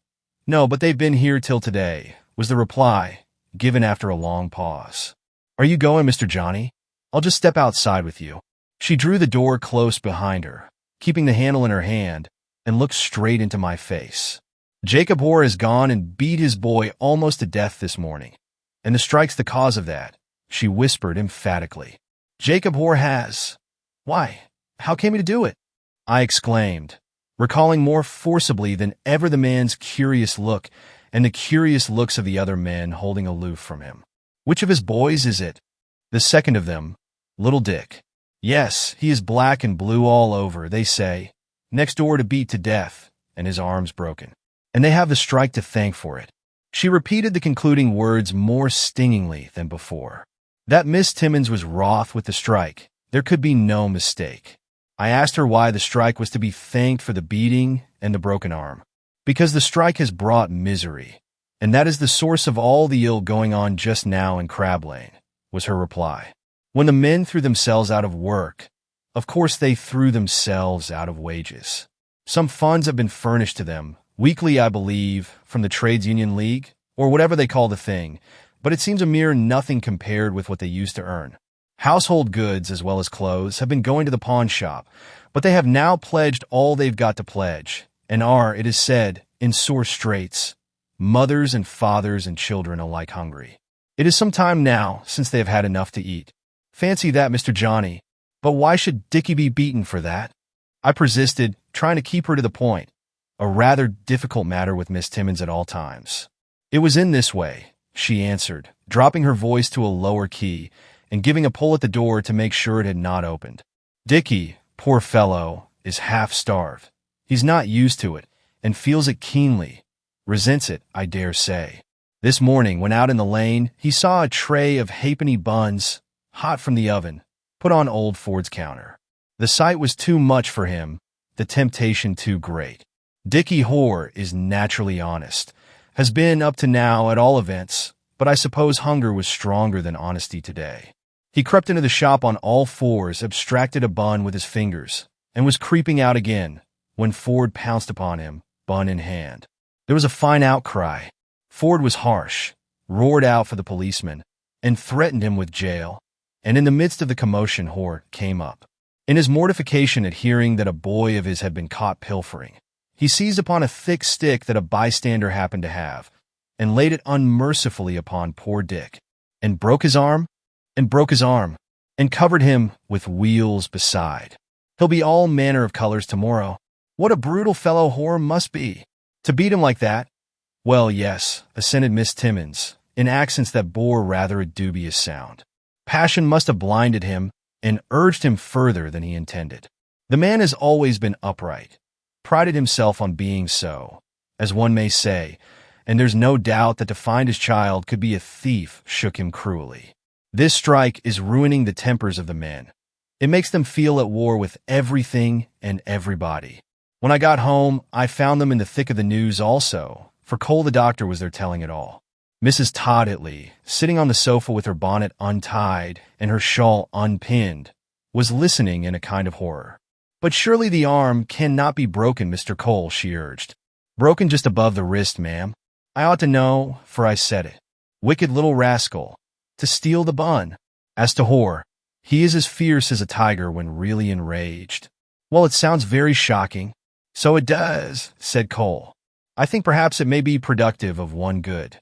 No, but they've been here till today, was the reply, given after a long pause. Are you going, Mr. Johnny? I'll just step outside with you. She drew the door close behind her, keeping the handle in her hand, and looked straight into my face. Jacob Hoare has gone and beat his boy almost to death this morning, and the strike's the cause of that, she whispered emphatically. Jacob Hoare has. Why, how came he to do it? I exclaimed, recalling more forcibly than ever the man's curious look and the curious looks of the other men holding aloof from him. Which of his boys is it? The second of them, little Dick. Yes, he is black and blue all over, they say, next door to beat to death, and his arms broken. And they have the strike to thank for it. She repeated the concluding words more stingingly than before. That Miss Timmins was wroth with the strike, there could be no mistake. I asked her why the strike was to be thanked for the beating and the broken arm. Because the strike has brought misery, and that is the source of all the ill going on just now in Crab Lane, was her reply. When the men threw themselves out of work, of course they threw themselves out of wages. Some funds have been furnished to them, weekly I believe, from the Trades Union League, or whatever they call the thing, but it seems a mere nothing compared with what they used to earn. Household goods, as well as clothes, have been going to the pawn shop, but they have now pledged all they've got to pledge, and are, it is said, in sore straits, mothers and fathers and children alike hungry. It is some time now since they have had enough to eat. Fancy that, Mr. Johnny. But why should Dickie be beaten for that? I persisted, trying to keep her to the point. a rather difficult matter with Miss Timmins at all times. It was in this way, she answered, dropping her voice to a lower key and giving a pull at the door to make sure it had not opened. Dickie, poor fellow, is half-starved. He's not used to it and feels it keenly. Resents it, I dare say. This morning, when out in the lane, he saw a tray of halfpenny buns, hot from the oven, put on old Ford's counter. The sight was too much for him, the temptation too great. Dickie Hoare is naturally honest, has been up to now at all events, but I suppose hunger was stronger than honesty today. He crept into the shop on all fours, abstracted a bun with his fingers, and was creeping out again when Ford pounced upon him, bun in hand. There was a fine outcry. Ford was harsh, roared out for the policeman, and threatened him with jail. And in the midst of the commotion, Hoare came up. In his mortification at hearing that a boy of his had been caught pilfering, he seized upon a thick stick that a bystander happened to have, and laid it unmercifully upon poor Dick, and broke his arm, and covered him with wheals beside. He'll be all manner of colors tomorrow. What a brutal fellow Hoare must be, to beat him like that. Well, yes, assented Miss Timmins, in accents that bore rather a dubious sound. Passion must have blinded him and urged him further than he intended. The man has always been upright, prided himself on being so, as one may say, and there's no doubt that to find his child could be a thief shook him cruelly. This strike is ruining the tempers of the men. It makes them feel at war with everything and everybody. When I got home, I found them in the thick of the news also, for Cole the doctor was there telling it all. Mrs. Todd-Itley, sitting on the sofa with her bonnet untied and her shawl unpinned, was listening in a kind of horror. But surely the arm cannot be broken, Mr. Cole, she urged. Broken just above the wrist, ma'am. I ought to know, for I said it. Wicked little rascal, to steal the bun. As to Hoare, he is as fierce as a tiger when really enraged. Well, it sounds very shocking. So it does, said Cole. I think perhaps it may be productive of one good.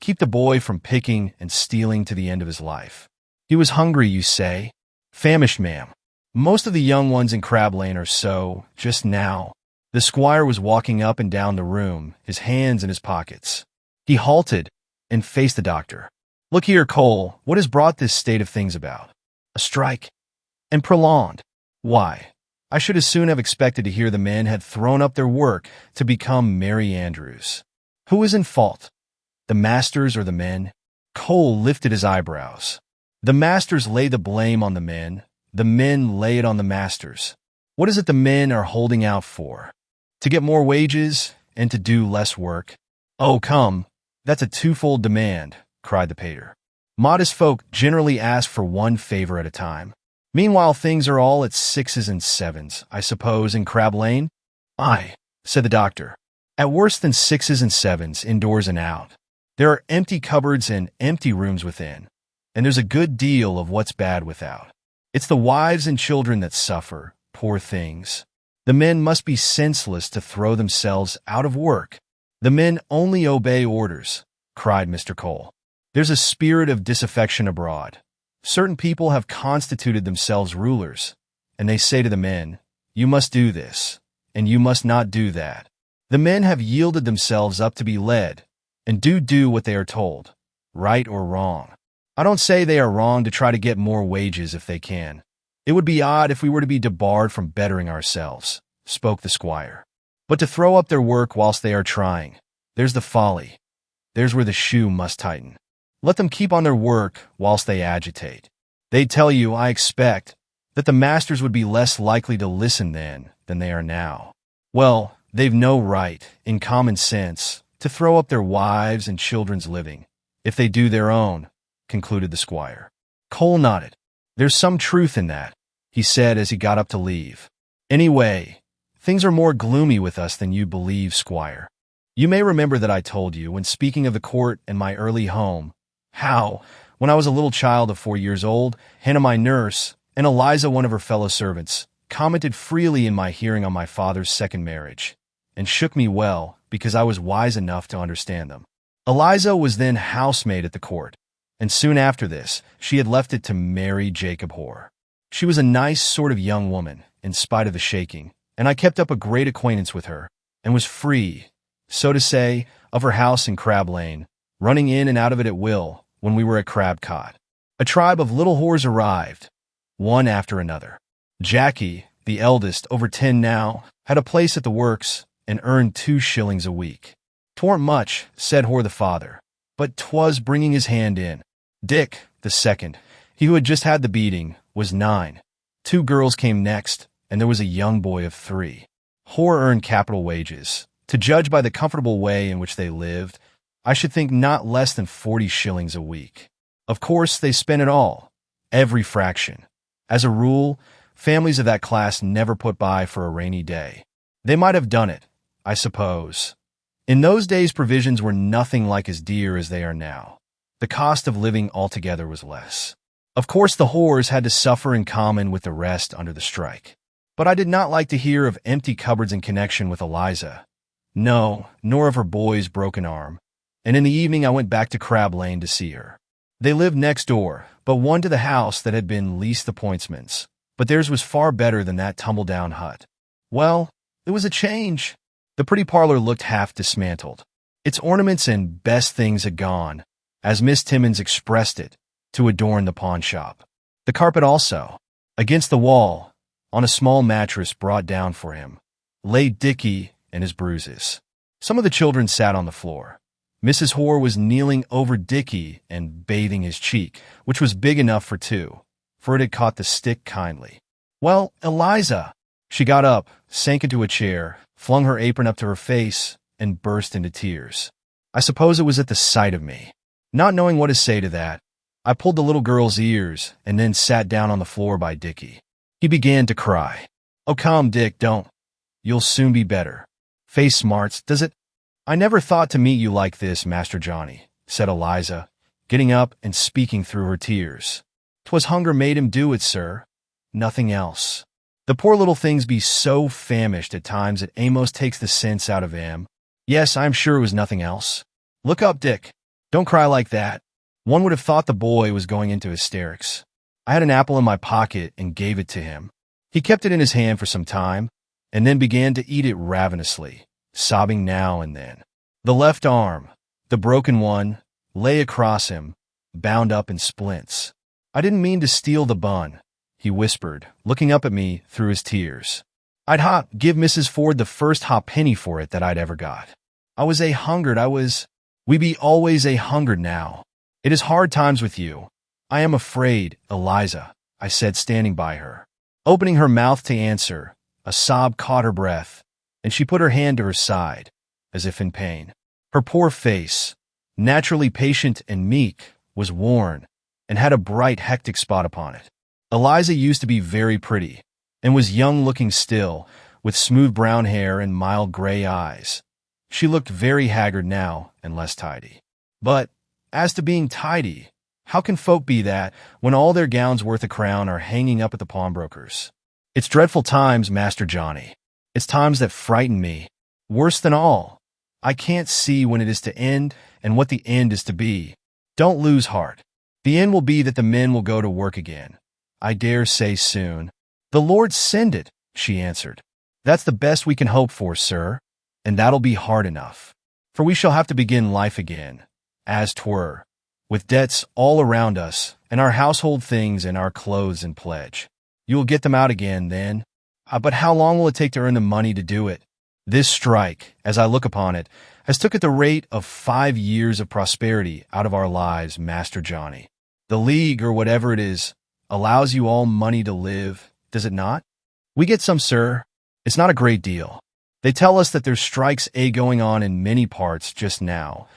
Keep the boy from picking and stealing to the end of his life. He was hungry, you say? Famished, ma'am. Most of the young ones in Crab Lane are so, just now. The squire was walking up and down the room, his hands in his pockets. He halted and faced the doctor. Look here, Cole, what has brought this state of things about? A strike. And prolonged. Why? I should as soon have expected to hear the men had thrown up their work to become Merry Andrews. Who is in fault? The masters or the men? Cole lifted his eyebrows. The masters lay the blame on the men lay it on the masters. What is it the men are holding out for? To get more wages and to do less work? Oh, come, that's a twofold demand, cried the pater. Modest folk generally ask for one favor at a time. Meanwhile, things are all at 6s and 7s, I suppose, in Crab Lane? Aye, said the doctor. At worse than 6s and 7s, indoors and out. There are empty cupboards and empty rooms within, and there's a good deal of what's bad without. It's the wives and children that suffer, poor things. The men must be senseless to throw themselves out of work. The men only obey orders, cried Mr. Cole. There's a spirit of disaffection abroad. Certain people have constituted themselves rulers, and they say to the men, you must do this, and you must not do that. The men have yielded themselves up to be led, and do what they are told, right or wrong. I don't say they are wrong to try to get more wages if they can. It would be odd if we were to be debarred from bettering ourselves, spoke the squire. But to throw up their work whilst they are trying, there's the folly. There's where the shoe must tighten. Let them keep on their work whilst they agitate. They'd tell you, I expect, that the masters would be less likely to listen then than they are now. Well, they've no right, in common sense, to throw up their wives' and children's living, if they do their own, concluded the squire. Cole nodded. There's some truth in that, he said as he got up to leave. Anyway, things are more gloomy with us than you believe, squire. You may remember that I told you, when speaking of the court and my early home, how, when I was a little child of 4 years old, Hannah, my nurse, and Eliza, one of her fellow servants, commented freely in my hearing on my father's second marriage, and shook me well, because I was wise enough to understand them. Eliza was then housemaid at the court, and soon after this, she had left it to marry Jacob Hoare. She was a nice sort of young woman, in spite of the shaking, and I kept up a great acquaintance with her, and was free, so to say, of her house in Crab Lane, running in and out of it at will when we were at Crab Cot. A tribe of little whores arrived, one after another. Jackie, the eldest, over 10 now, had a place at the works and earned 2 shillings a week. "'Twarn't much," said whore the father, "but 'twas bringing his hand in." Dick, the second, he who had just had the beating, was 9. 2 girls came next, and there was a young boy of 3. Whore earned capital wages. To judge by the comfortable way in which they lived, I should think not less than 40 shillings a week. Of course, they spent it all, every fraction. As a rule, families of that class never put by for a rainy day. They might have done it, I suppose. In those days, provisions were nothing like as dear as they are now. The cost of living altogether was less. Of course, the whores had to suffer in common with the rest under the strike. But I did not like to hear of empty cupboards in connection with Eliza. No, nor of her boy's broken arm. And in the evening I went back to Crab Lane to see her. They lived next door, but one to the house that had been leased the Pointsmans. But theirs was far better than that tumble-down hut. Well, it was a change. The pretty parlor looked half dismantled. Its ornaments and best things had gone, as Miss Timmins expressed it, to adorn the pawn shop. The carpet also. Against the wall, on a small mattress brought down for him, lay Dickie and his bruises. Some of the children sat on the floor. Mrs. Whore was kneeling over Dickie and bathing his cheek, which was big enough for 2, for it had caught the stick kindly. "Well, Eliza!" She got up, sank into a chair, flung her apron up to her face, and burst into tears. I suppose it was at the sight of me. Not knowing what to say to that, I pulled the little girl's ears and then sat down on the floor by Dickie. He began to cry. "Oh, come, Dick, don't. You'll soon be better. Face smarts, does it?" "I never thought to meet you like this, Master Johnny," said Eliza, getting up and speaking through her tears. "'Twas hunger made him do it, sir. Nothing else. The poor little things be so famished at times that Amos takes the sense out of him. Yes, I'm sure it was nothing else. Look up, Dick. Don't cry like that." One would have thought the boy was going into hysterics. I had an apple in my pocket and gave it to him. He kept it in his hand for some time, and then began to eat it ravenously, sobbing now and then. The left arm, the broken one, lay across him, bound up in splints. "I didn't mean to steal the bun," he whispered, looking up at me through his tears. "I'd give Mrs. Ford the first penny for it that I'd ever got. I was a-hungered, We be always a-hungered now. It is hard times with you. I am afraid, Eliza," I said, standing by her. Opening her mouth to answer, a sob caught her breath, and she put her hand to her side, as if in pain. Her poor face, naturally patient and meek, was worn, and had a bright, hectic spot upon it. Eliza used to be very pretty, and was young-looking still, with smooth brown hair and mild gray eyes. She looked very haggard now, and less tidy. But, as to being tidy, how can folk be that, when all their gowns worth a crown are hanging up at the pawnbrokers? It's dreadful times, Master Johnny. It's times that frighten me. Worse than all, I can't see when it is to end and what the end is to be. Don't lose heart. The end will be that the men will go to work again. I dare say soon. The Lord send it, she answered. That's the best we can hope for, sir, and that'll be hard enough. For we shall have to begin life again, as 'twere, with debts all around us, and our household things and our clothes in pledge. You will get them out again, then. But how long will it take to earn the money to do it? This strike, as I look upon it, has took at the rate of 5 years of prosperity out of our lives, Master Johnny. The League, or whatever it is, allows you all money to live, does it not? We get some, sir. It's not a great deal. They tell us that there's strikes going on in many parts just now.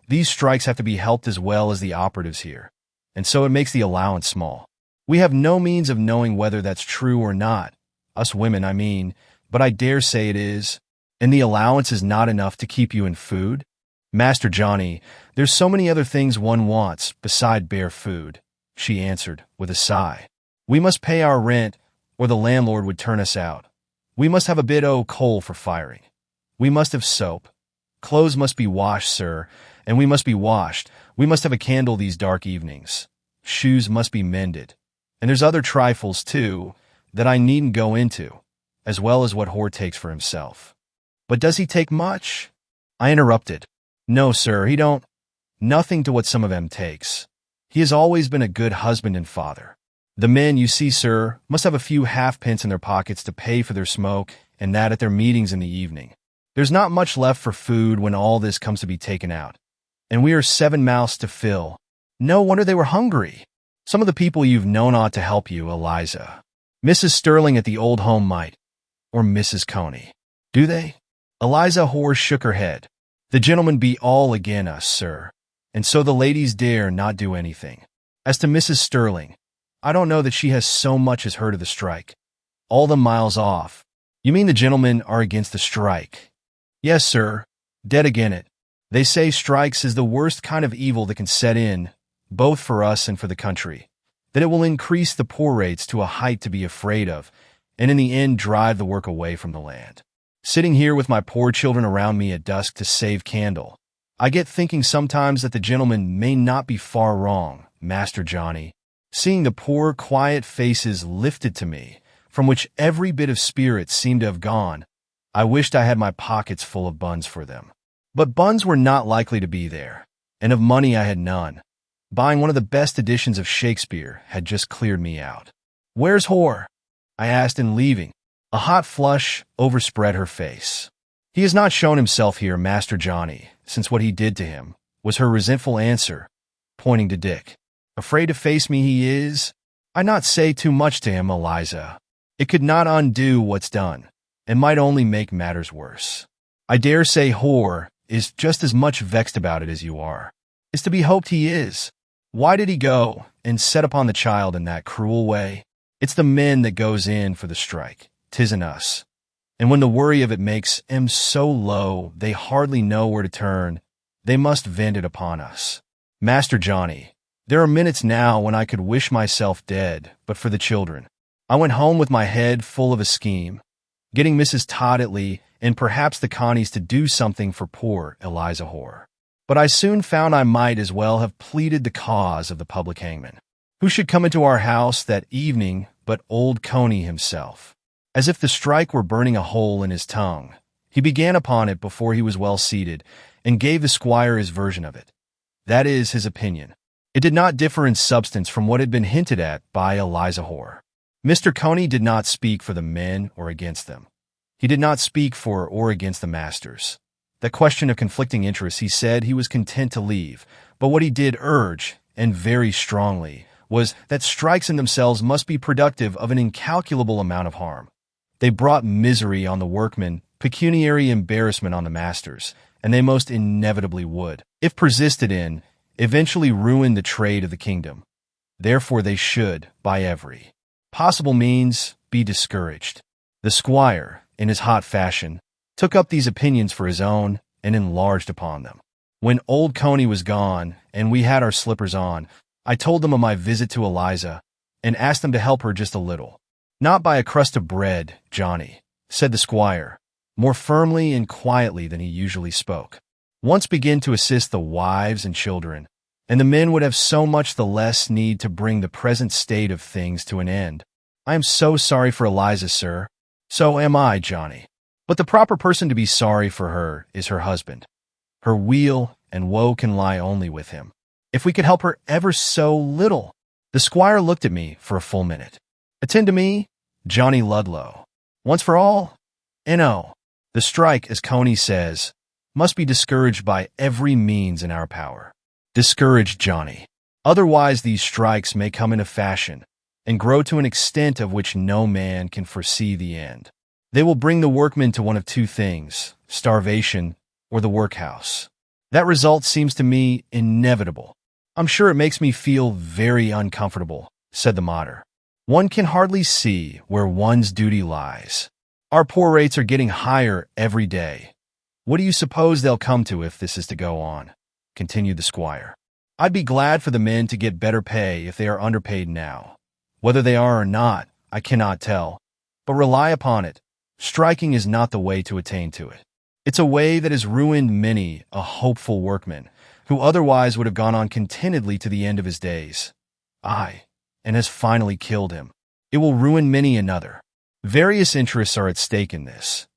These strikes have to be helped as well as the operatives here, and so it makes the allowance small. We have no means of knowing whether that's true or not, us women, I mean, but I dare say it is. And the allowance is not enough to keep you in food? Master Johnny, there's so many other things one wants beside bare food, she answered with a sigh. We must pay our rent, or the landlord would turn us out. We must have a bit o' coal for firing. We must have soap. Clothes must be washed, sir, and we must be washed. We must have a candle these dark evenings. Shoes must be mended. And there's other trifles, too, that I needn't go into, as well as what Hore takes for himself. But does he take much? I interrupted. No, sir, he don't. Nothing to what some of them takes. He has always been a good husband and father. The men, you see, sir, must have a few halfpence in their pockets to pay for their smoke, and that at their meetings in the evening. There's not much left for food when all this comes to be taken out. And we are 7 mouths to fill. No wonder they were hungry. Some of the people you've known ought to help you, Eliza. Mrs. Sterling at the old home might. Or Mrs. Coney. Do they? Eliza Hoare shook her head. The gentlemen be all agin us, sir, and so the ladies dare not do anything. As to Mrs. Sterling, I don't know that she has so much as heard of the strike. All the miles off. You mean the gentlemen are against the strike? Yes, sir, dead agin it. They say strikes is the worst kind of evil that can set in, both for us and for the country, that it will increase the poor rates to a height to be afraid of, and in the end drive the work away from the land. Sitting here with my poor children around me at dusk to save candle, I get thinking sometimes that the gentleman may not be far wrong, Master Johnny. Seeing the poor, quiet faces lifted to me, from which every bit of spirit seemed to have gone, I wished I had my pockets full of buns for them. But buns were not likely to be there, and of money I had none. Buying one of the best editions of Shakespeare had just cleared me out. Where's Hoare? I asked in leaving. A hot flush overspread her face. He has not shown himself here, Master Johnny, since what he did to him, was her resentful answer, pointing to Dick. Afraid to face me he is? I'd not say too much to him, Eliza. It could not undo what's done, and might only make matters worse. I dare say Hoare is just as much vexed about it as you are. It's to be hoped he is. Why did he go and set upon the child in that cruel way? It's the men that goes in for the strike. 'Tisn't us. And when the worry of it makes 'em so low they hardly know where to turn, they must vent it upon us. Master Johnny, there are minutes now when I could wish myself dead, but for the children. I went home with my head full of a scheme, getting Mrs. Toddetley and perhaps the Connies to do something for poor Eliza Hoare. But I soon found I might as well have pleaded the cause of the public hangman. Who should come into our house that evening but old Coney himself? As if the strike were burning a hole in his tongue, he began upon it before he was well seated, and gave the squire his version of it. That is his opinion. It did not differ in substance from what had been hinted at by Eliza Hoare. Mr. Coney did not speak for the men or against them. He did not speak for or against the masters. The question of conflicting interests, he said, he was content to leave, but what he did urge, and very strongly, was that strikes in themselves must be productive of an incalculable amount of harm. They brought misery on the workmen, pecuniary embarrassment on the masters, and they most inevitably would, if persisted in, eventually ruin the trade of the kingdom. Therefore they should, by every possible means, be discouraged. The squire, in his hot fashion, took up these opinions for his own and enlarged upon them. When old Coney was gone and we had our slippers on, I told them of my visit to Eliza and asked them to help her just a little. Not by a crust of bread, Johnny, said the squire, more firmly and quietly than he usually spoke. Once begin to assist the wives and children, and the men would have so much the less need to bring the present state of things to an end. I am so sorry for Eliza, sir. So am I, Johnny. But the proper person to be sorry for her is her husband. Her weal and woe can lie only with him. If we could help her ever so little. The squire looked at me for a full minute. Attend to me, Johnny Ludlow. Once for all? N.O. The strike, as Coney says, must be discouraged by every means in our power. Discouraged, Johnny. Otherwise these strikes may come into fashion and grow to an extent of which no man can foresee the end. They will bring the workmen to one of two things, starvation or the workhouse. That result seems to me inevitable. I'm sure it makes me feel very uncomfortable, said the mater. One can hardly see where one's duty lies. Our poor rates are getting higher every day. What do you suppose they'll come to if this is to go on? Continued the squire. I'd be glad for the men to get better pay if they are underpaid now. Whether they are or not, I cannot tell. But rely upon it, striking is not the way to attain to it. It's a way that has ruined many a hopeful workman, who otherwise would have gone on contentedly to the end of his days. Aye, and has finally killed him. It will ruin many another. Various interests are at stake in this.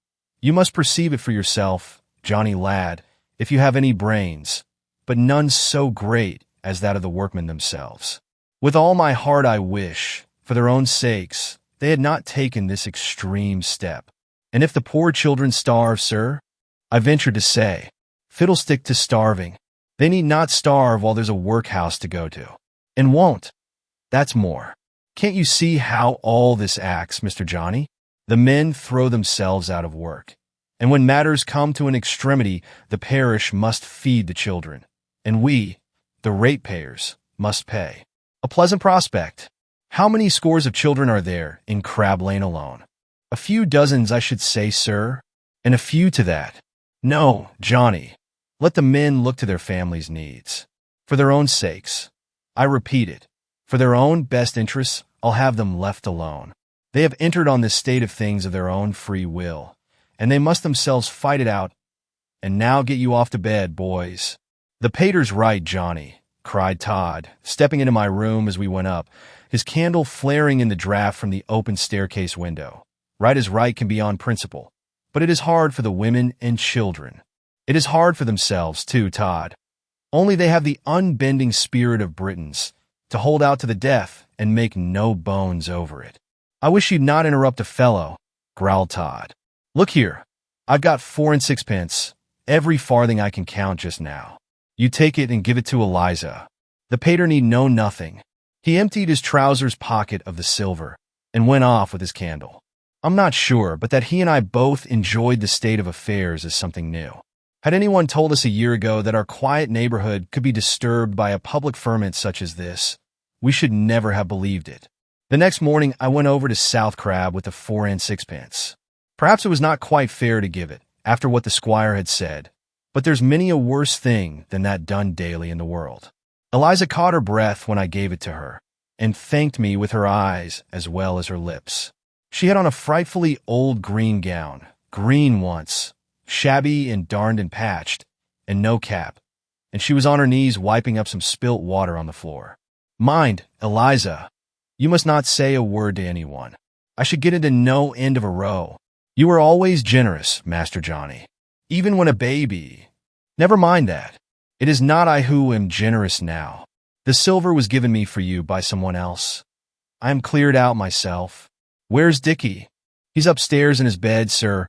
You must perceive it for yourself, Johnny lad, if you have any brains, but none so great as that of the workmen themselves. With all my heart I wish, for their own sakes, they had not taken this extreme step. And if the poor children starve, sir, I venture to say, fiddlestick to starving. They need not starve while there's a workhouse to go to. And won't. That's more. Can't you see how all this acts, Mr. Johnny? The men throw themselves out of work. And when matters come to an extremity, the parish must feed the children. And we, the ratepayers, must pay. A pleasant prospect. How many scores of children are there in Crab Lane alone? A few dozens, I should say, sir. And a few to that. No, Johnny. Let the men look to their families' needs. For their own sakes. I repeat it. For their own best interests, I'll have them left alone. They have entered on this state of things of their own free will, and they must themselves fight it out. And now get you off to bed, boys. The pater's right, Johnny, cried Todd, stepping into my room as we went up, his candle flaring in the draught from the open staircase window. Right as right can be on principle, but it is hard for the women and children. It is hard for themselves, too, Todd. Only they have the unbending spirit of Britons, to hold out to the death and make no bones over it. I wish you'd not interrupt a fellow, growled Todd. Look here, I've got 4 and 6 pence, every farthing I can count just now. You take it and give it to Eliza. The pater need know nothing. He emptied his trousers pocket of the silver and went off with his candle. I'm not sure, but that he and I both enjoyed the state of affairs is something new. Had anyone told us a year ago that our quiet neighborhood could be disturbed by a public ferment such as this, we should never have believed it. The next morning, I went over to South Crab with the 4 and 6 pence. Perhaps it was not quite fair to give it, after what the squire had said, but there's many a worse thing than that done daily in the world. Eliza caught her breath when I gave it to her, and thanked me with her eyes as well as her lips. She had on a frightfully old green gown, green once, shabby and darned and patched, and no cap, and she was on her knees wiping up some spilt water on the floor. Mind, Eliza, you must not say a word to anyone. I should get into no end of a row. You were always generous, Master Johnny, even when a baby. Never mind that. It is not I who am generous now. The silver was given me for you by someone else. I am cleared out myself. Where's Dickie? He's upstairs in his bed, sir,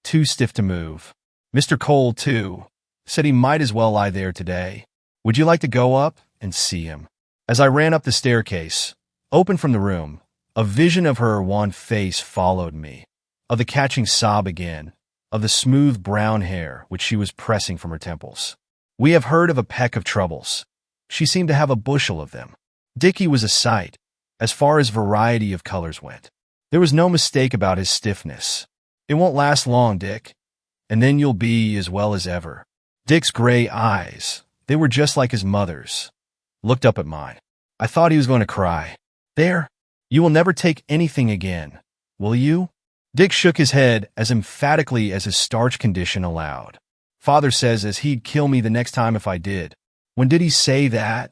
too stiff to move. Mr. Cole, too, said he might as well lie there today. Would you like to go up and see him? As I ran up the staircase, open from the room, a vision of her wan face followed me, of the catching sob again, of the smooth brown hair which she was pressing from her temples. We have heard of a peck of troubles. She seemed to have a bushel of them. Dickie was a sight, as far as variety of colors went. There was no mistake about his stiffness. It won't last long, Dick, and then you'll be as well as ever. Dick's gray eyes, they were just like his mother's, looked up at mine. I thought he was going to cry. There, you will never take anything again, will you? Dick shook his head as emphatically as his starch condition allowed. Father says as he'd kill me the next time if I did. When did he say that?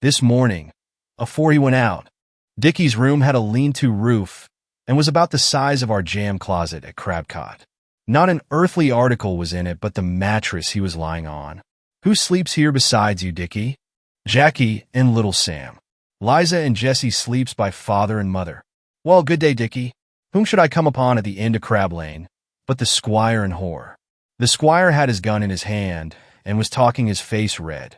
This morning, afore he went out. Dickie's room had a lean-to roof and was about the size of our jam closet at Crabcott. Not an earthly article was in it but the mattress he was lying on. Who sleeps here besides you, Dickie? Jackie and little Sam. Liza and Jessie sleeps by father and mother. Well, good day, Dickie. Whom should I come upon at the end of Crab Lane but the squire and Whore? The squire had his gun in his hand and was talking his face red.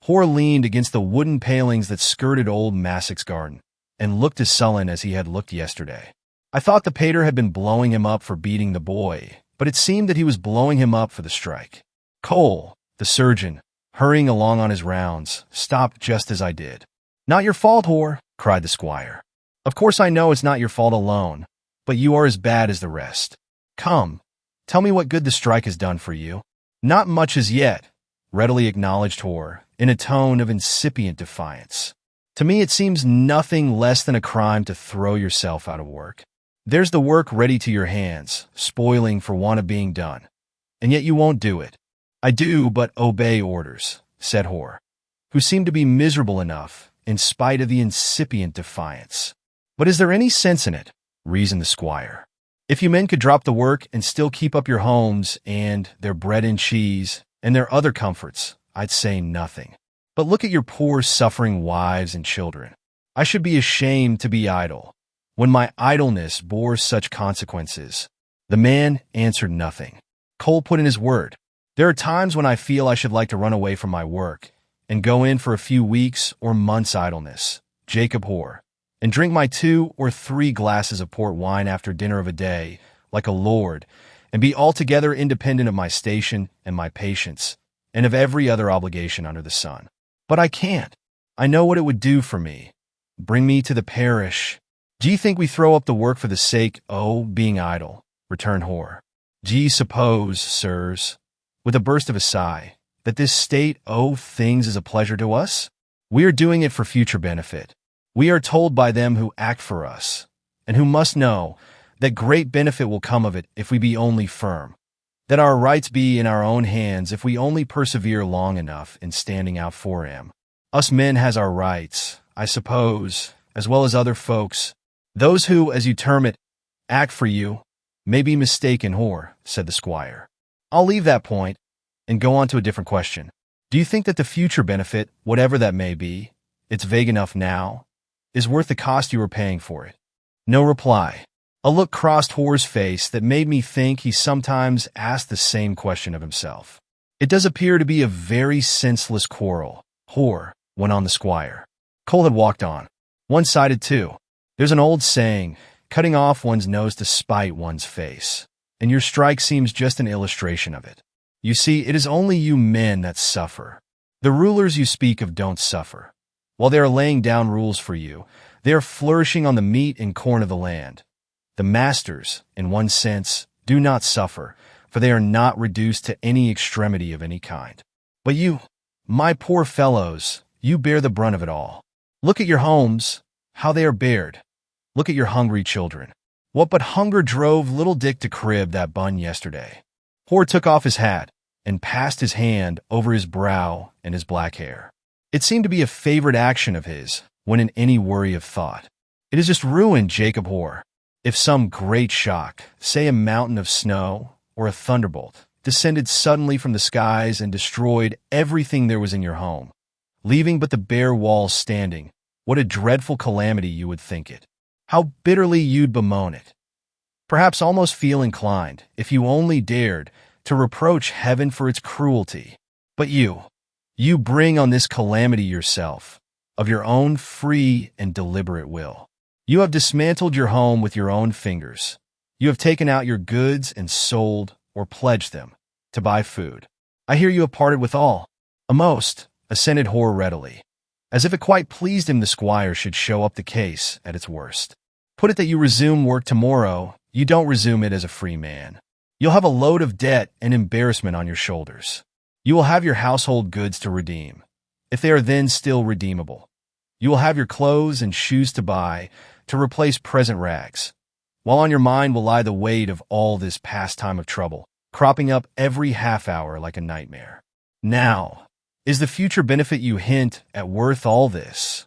Whore leaned against the wooden palings that skirted old Massick's garden and looked as sullen as he had looked yesterday. I thought the pater had been blowing him up for beating the boy, but it seemed that he was blowing him up for the strike. Cole, the surgeon, hurrying along on his rounds, stopped just as I did. Not your fault, Whore, cried the squire. Of course I know it's not your fault alone, but you are as bad as the rest. Come, tell me what good the strike has done for you. Not much as yet, readily acknowledged Whore, in a tone of incipient defiance. To me it seems nothing less than a crime to throw yourself out of work. There's the work ready to your hands, spoiling for want of being done, and yet you won't do it. I do but obey orders, said Whore, who seemed to be miserable enough, in spite of the incipient defiance. But is there any sense in it? Reasoned the squire. If you men could drop the work and still keep up your homes and their bread and cheese and their other comforts, I'd say nothing. But look at your poor, suffering wives and children. I should be ashamed to be idle, when my idleness bore such consequences." The man answered nothing. Cole put in his word. "There are times when I feel I should like to run away from my work and go in for a few weeks or months' idleness, Jacob Hoare, and drink my 2 or 3 glasses of port wine after dinner of a day, like a lord, and be altogether independent of my station and my patients, and of every other obligation under the sun. But I can't. I know what it would do for me. Bring me to the parish." "Do you think we throw up the work for the sake, being idle?" returned Hoare. "Do ye suppose, sirs," with a burst of a sigh, "that this state of things is a pleasure to us? We are doing it for future benefit. We are told by them who act for us, and who must know that great benefit will come of it if we be only firm, that our rights be in our own hands if we only persevere long enough in standing out for 'em. Us men has our rights, I suppose, as well as other folks. Those who, as you term it, act for you, may be mistaken, Hoare," said the squire. "I'll leave that point and go on to a different question. Do you think that the future benefit, whatever that may be, it's vague enough now, is worth the cost you are paying for it?" No reply. A look crossed Hoare's face that made me think he sometimes asked the same question of himself. "It does appear to be a very senseless quarrel, Hoare," went on the squire. Cole had walked on. "One-sided, too. There's an old saying, cutting off one's nose to spite one's face, and your strike seems just an illustration of it. You see, it is only you men that suffer. The rulers you speak of don't suffer. While they are laying down rules for you, they are flourishing on the meat and corn of the land. The masters, in one sense, do not suffer, for they are not reduced to any extremity of any kind. But you, my poor fellows, you bear the brunt of it all. Look at your homes, how they are bared. Look at your hungry children. What but hunger drove little Dick to crib that bun yesterday?" Hoare took off his hat and passed his hand over his brow and his black hair. It seemed to be a favorite action of his when in any worry of thought. "It has just ruined Jacob Hoare. If some great shock, say a mountain of snow or a thunderbolt, descended suddenly from the skies and destroyed everything there was in your home, leaving but the bare walls standing, what a dreadful calamity you would think it. How bitterly you'd bemoan it. Perhaps almost feel inclined, if you only dared, to reproach heaven for its cruelty. But you bring on this calamity yourself, of your own free and deliberate will. You have dismantled your home with your own fingers. You have taken out your goods and sold or pledged them to buy food. I hear you have parted with all." "A most," assented Hoare readily. As if it quite pleased him the squire should show up the case at its worst. "Put it that you resume work tomorrow, you don't resume it as a free man. You'll have a load of debt and embarrassment on your shoulders. You will have your household goods to redeem, if they are then still redeemable. You will have your clothes and shoes to buy to replace present rags, while on your mind will lie the weight of all this past time of trouble, cropping up every half hour like a nightmare. Now, is the future benefit you hint at worth all this?"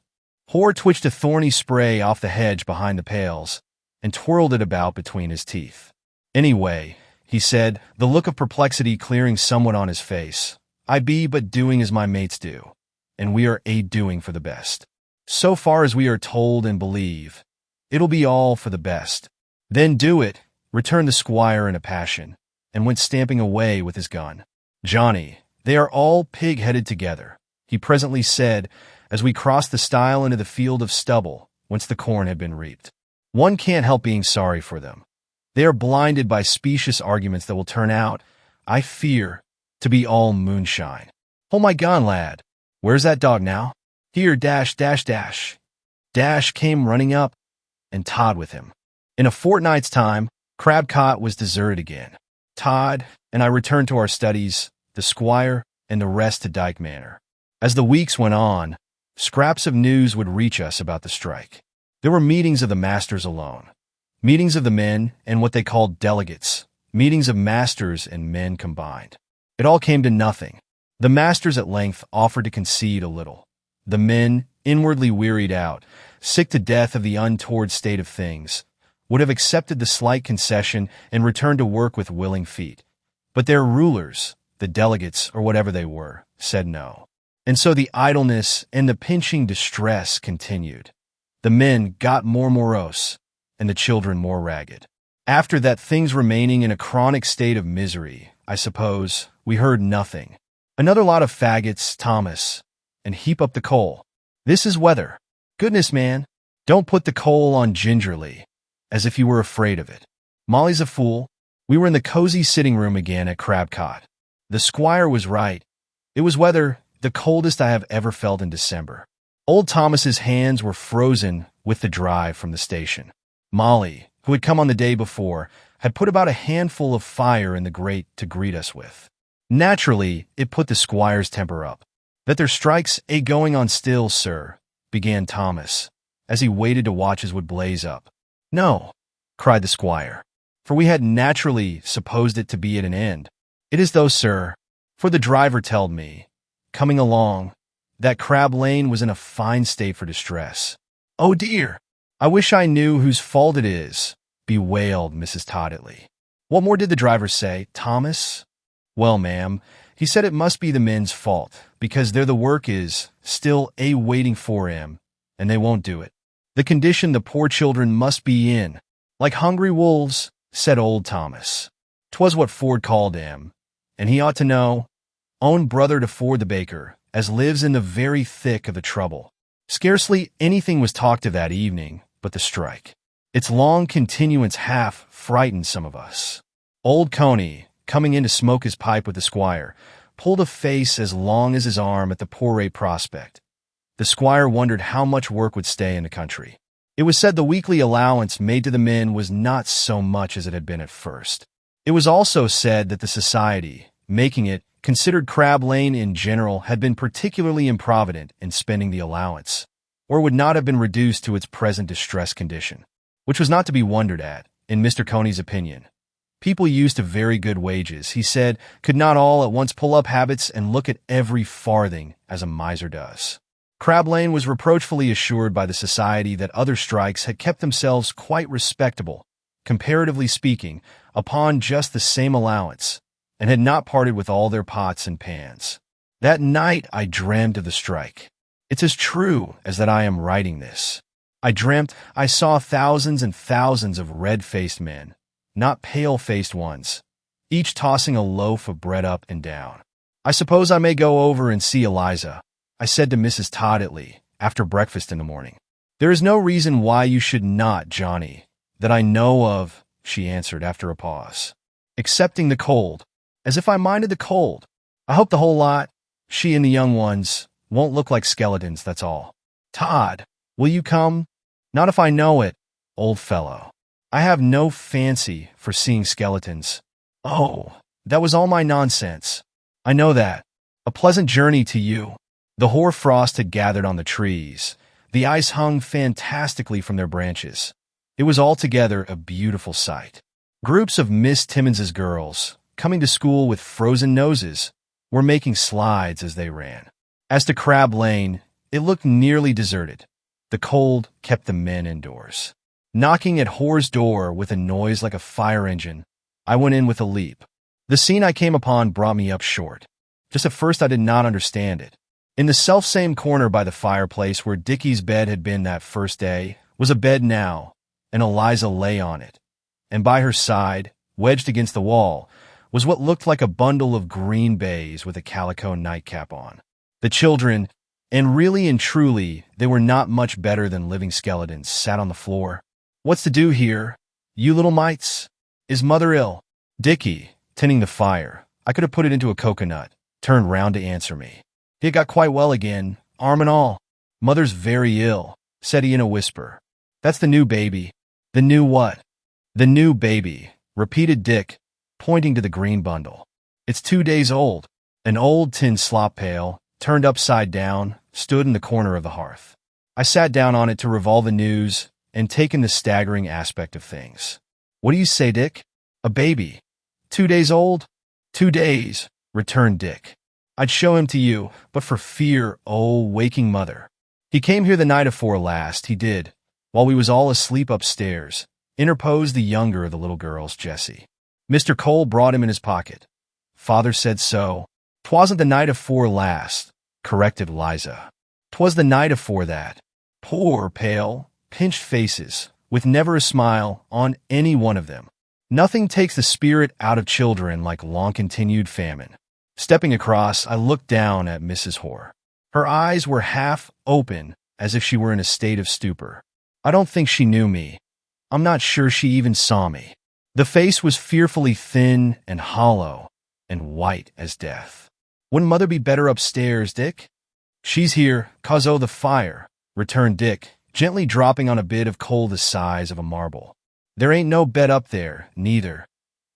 Hoare twitched a thorny spray off the hedge behind the pails and twirled it about between his teeth. "Anyway," he said, the look of perplexity clearing somewhat on his face, "I be but doing as my mates do, and we are doing for the best. So far as we are told and believe, it'll be all for the best." "Then do it," returned the squire in a passion, and went stamping away with his gun. "Johnny, they are all pig-headed together," he presently said, as we crossed the stile into the field of stubble whence the corn had been reaped. "One can't help being sorry for them. They are blinded by specious arguments that will turn out, I fear, to be all moonshine. Hold my gun, lad. Where's that dog now?" "Here, Dash, Dash, Dash." Dash came running up, and Todd with him. In a fortnight's time, Crabcott was deserted again. Todd and I returned to our studies, the squire and the rest to Dyke Manor. As the weeks went on, scraps of news would reach us about the strike. There were meetings of the masters alone, meetings of the men and what they called delegates, meetings of masters and men combined. It all came to nothing. The masters at length offered to concede a little. The men, inwardly wearied out, sick to death of the untoward state of things, would have accepted the slight concession and returned to work with willing feet. But their rulers, the delegates or whatever they were, said no. And so the idleness and the pinching distress continued. The men got more morose, and the children more ragged. After that, things remaining in a chronic state of misery, I suppose, we heard nothing. Another lot of faggots, Thomas, and heap up the coal. This is weather. Goodness, man, don't put the coal on gingerly, as if you were afraid of it. Molly's a fool. We were in the cozy sitting room again at Crabcott. The squire was right. It was weather, the coldest I have ever felt in December. Old Thomas's hands were frozen with the drive from the station. Molly, who had come on the day before, had put about a handful of fire in the grate to greet us with. Naturally, it put the squire's temper up. "That their strikes ain't going on still, sir," began Thomas, as he waited to watch as would blaze up. "No," cried the squire, "for we had naturally supposed it to be at an end. It is though, sir, for the driver telled me, coming along, that Crab Lane was in a fine state for distress." "Oh dear, I wish I knew whose fault it is," bewailed Mrs. Todditley. "What more did the driver say, Thomas?" "Well, ma'am, he said it must be the men's fault, because there the work is still waiting for him, and they won't do it. The condition the poor children must be in, like hungry wolves," said old Thomas. "'Twas what Ford called him, and he ought to know. Own brother to Ford the baker, as lives in the very thick of the trouble." Scarcely anything was talked of that evening but the strike. Its long continuance half frightened some of us. Old Coney, coming in to smoke his pipe with the squire, pulled a face as long as his arm at the poor prospect. The squire wondered how much work would stay in the country. It was said the weekly allowance made to the men was not so much as it had been at first. It was also said that the society, making it, considered Crab Lane in general had been particularly improvident in spending the allowance, or would not have been reduced to its present distressed condition, which was not to be wondered at, in Mr. Coney's opinion. People used to very good wages, he said, could not all at once pull up habits and look at every farthing as a miser does. Crab Lane was reproachfully assured by the society that other strikes had kept themselves quite respectable, comparatively speaking, upon just the same allowance, and had not parted with all their pots and pans. That night I dreamt of the strike. It's as true as that I am writing this. I dreamt I saw thousands and thousands of red-faced men, not pale-faced ones, each tossing a loaf of bread up and down. "I suppose I may go over and see Eliza," I said to Mrs. Todditley after breakfast in the morning. "There is no reason why you should not, Johnny, that I know of," she answered after a pause. "Excepting the cold, as if I minded the cold. I hope the whole lot, she and the young ones, won't look like skeletons, that's all. Todd, will you come?" "Not if I know it, old fellow. I have no fancy for seeing skeletons." "Oh, that was all my nonsense. I know that. A pleasant journey to you." The hoar frost had gathered on the trees. The ice hung fantastically from their branches. It was altogether a beautiful sight. Groups of Miss Timmons's girls, coming to school with frozen noses, were making slides as they ran. As to Crab Lane, it looked nearly deserted. The cold kept the men indoors. Knocking at Hoar's door with a noise like a fire engine, I went in with a leap. The scene I came upon brought me up short. Just at first I did not understand it. In the selfsame corner by the fireplace where Dickie's bed had been that first day was a bed now, and Eliza lay on it. And by her side, wedged against the wall, was what looked like a bundle of green baize with a calico nightcap on. The children, and really and truly they were not much better than living skeletons, sat on the floor. "What's to do here, you little mites? Is mother ill?" Dickie, tending the fire, I could have put it into a coconut, turned round to answer me. He had got quite well again, arm and all. "Mother's very ill," said he in a whisper. "That's the new baby." "The new what?" "The new baby," repeated Dick, pointing to the green bundle. "It's 2 days old." An old tin slop pail, turned upside down, stood in the corner of the hearth. I sat down on it to revolve the news and take in the staggering aspect of things. "What do you say, Dick? A baby? 2 days old?" "2 days," returned Dick. "I'd show him to you, but for fear, oh, waking mother. He came here the night afore last, he did, while we was all asleep upstairs, interposed the younger of the little girls, Jessie. Mr. Cole brought him in his pocket. Father said so. 'Twasn't the night afore last, corrected Liza. 'Twas the night afore that. Poor, pale, pinched faces, with never a smile on any one of them. Nothing takes the spirit out of children like long-continued famine. Stepping across, I looked down at Mrs. Hoare. Her eyes were half open, as if she were in a state of stupor. I don't think she knew me. I'm not sure she even saw me. The face was fearfully thin and hollow, and white as death. Wouldn't Mother be better upstairs, Dick? She's here, 'cause o' the fire, returned Dick, gently dropping on a bit of coal the size of a marble. There ain't no bed up there, neither.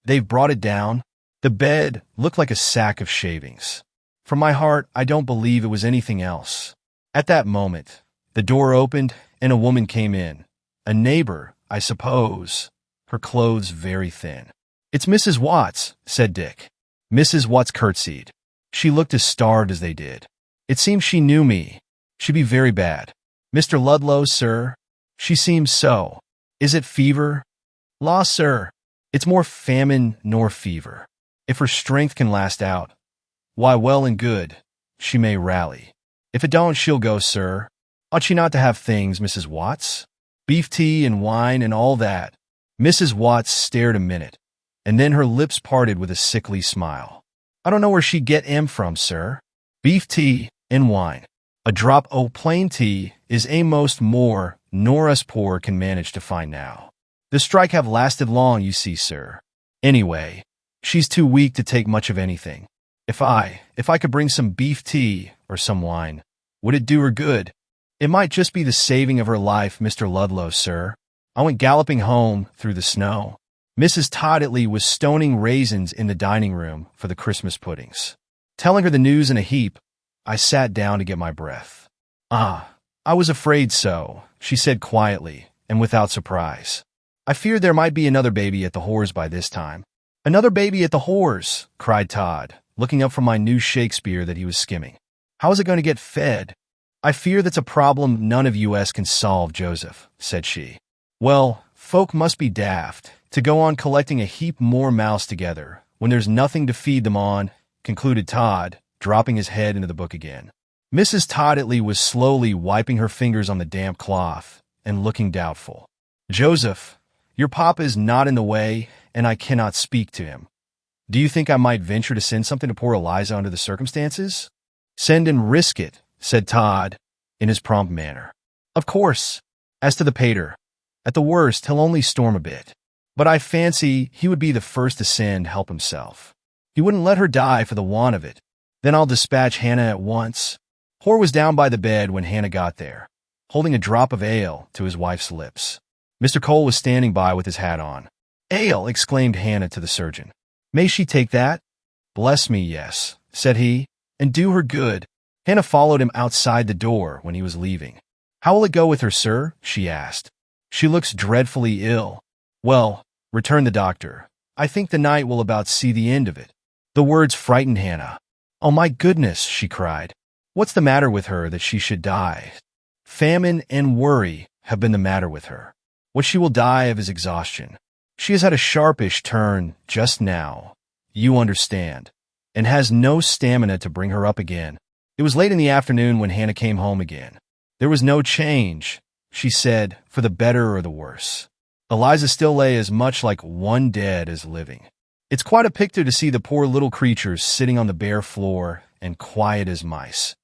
They've brought it down. The bed looked like a sack of shavings. From my heart, I don't believe it was anything else. At that moment, the door opened and a woman came in. A neighbor, I suppose, her clothes very thin. It's Mrs. Watts, said Dick. Mrs. Watts curtsied. She looked as starved as they did. It seems she knew me. She'd be very bad. Mr. Ludlow, sir? She seems so. Is it fever? Law, sir, it's more famine nor fever. If her strength can last out, why, well and good, she may rally. If it don't, she'll go, sir. Ought she not to have things, Mrs. Watts? Beef tea and wine and all that. Mrs. Watts stared a minute, and then her lips parted with a sickly smile. I don't know where she get 'em from, sir. Beef tea and wine. A drop o' plain tea is a'most more nor us poor can manage to find now. The strike have lasted long, you see, sir. Anyway, she's too weak to take much of anything. If I could bring some beef tea or some wine, would it do her good? It might just be the saving of her life, Mr. Ludlow, sir. I went galloping home through the snow. Mrs. Todditley was stoning raisins in the dining room for the Christmas puddings. Telling her the news in a heap, I sat down to get my breath. Ah, I was afraid so, she said quietly and without surprise. I feared there might be another baby at the Hoares by this time. Another baby at the Hoares, cried Todd, looking up from my new Shakespeare that he was skimming. How is it going to get fed? I fear that's a problem none of us can solve, Joseph, said she. Well, folk must be daft to go on collecting a heap more mouths together when there's nothing to feed them on, concluded Todd, dropping his head into the book again. Mrs. Todditley was slowly wiping her fingers on the damp cloth and looking doubtful. Joseph, your papa is not in the way, and I cannot speak to him. Do you think I might venture to send something to poor Eliza under the circumstances? Send and risk it, said Todd, in his prompt manner. Of course. As to the pater, at the worst, he'll only storm a bit. But I fancy he would be the first to send help himself. He wouldn't let her die for the want of it. Then I'll dispatch Hannah at once. Hoare was down by the bed when Hannah got there, holding a drop of ale to his wife's lips. Mr. Cole was standing by with his hat on. Ale, exclaimed Hannah to the surgeon. May she take that? Bless me, yes, said he, and do her good. Hannah followed him outside the door when he was leaving. How will it go with her, sir? She asked. She looks dreadfully ill. Well, returned the doctor, I think the night will about see the end of it. The words frightened Hannah. Oh, my goodness, she cried. What's the matter with her that she should die? Famine and worry have been the matter with her. What she will die of is exhaustion. She has had a sharpish turn just now, you understand, and has no stamina to bring her up again. It was late in the afternoon when Hannah came home again. There was no change, she said, for the better or the worse. Eliza still lay as much like one dead as living. It's quite a picture to see the poor little creatures sitting on the bare floor and quiet as mice.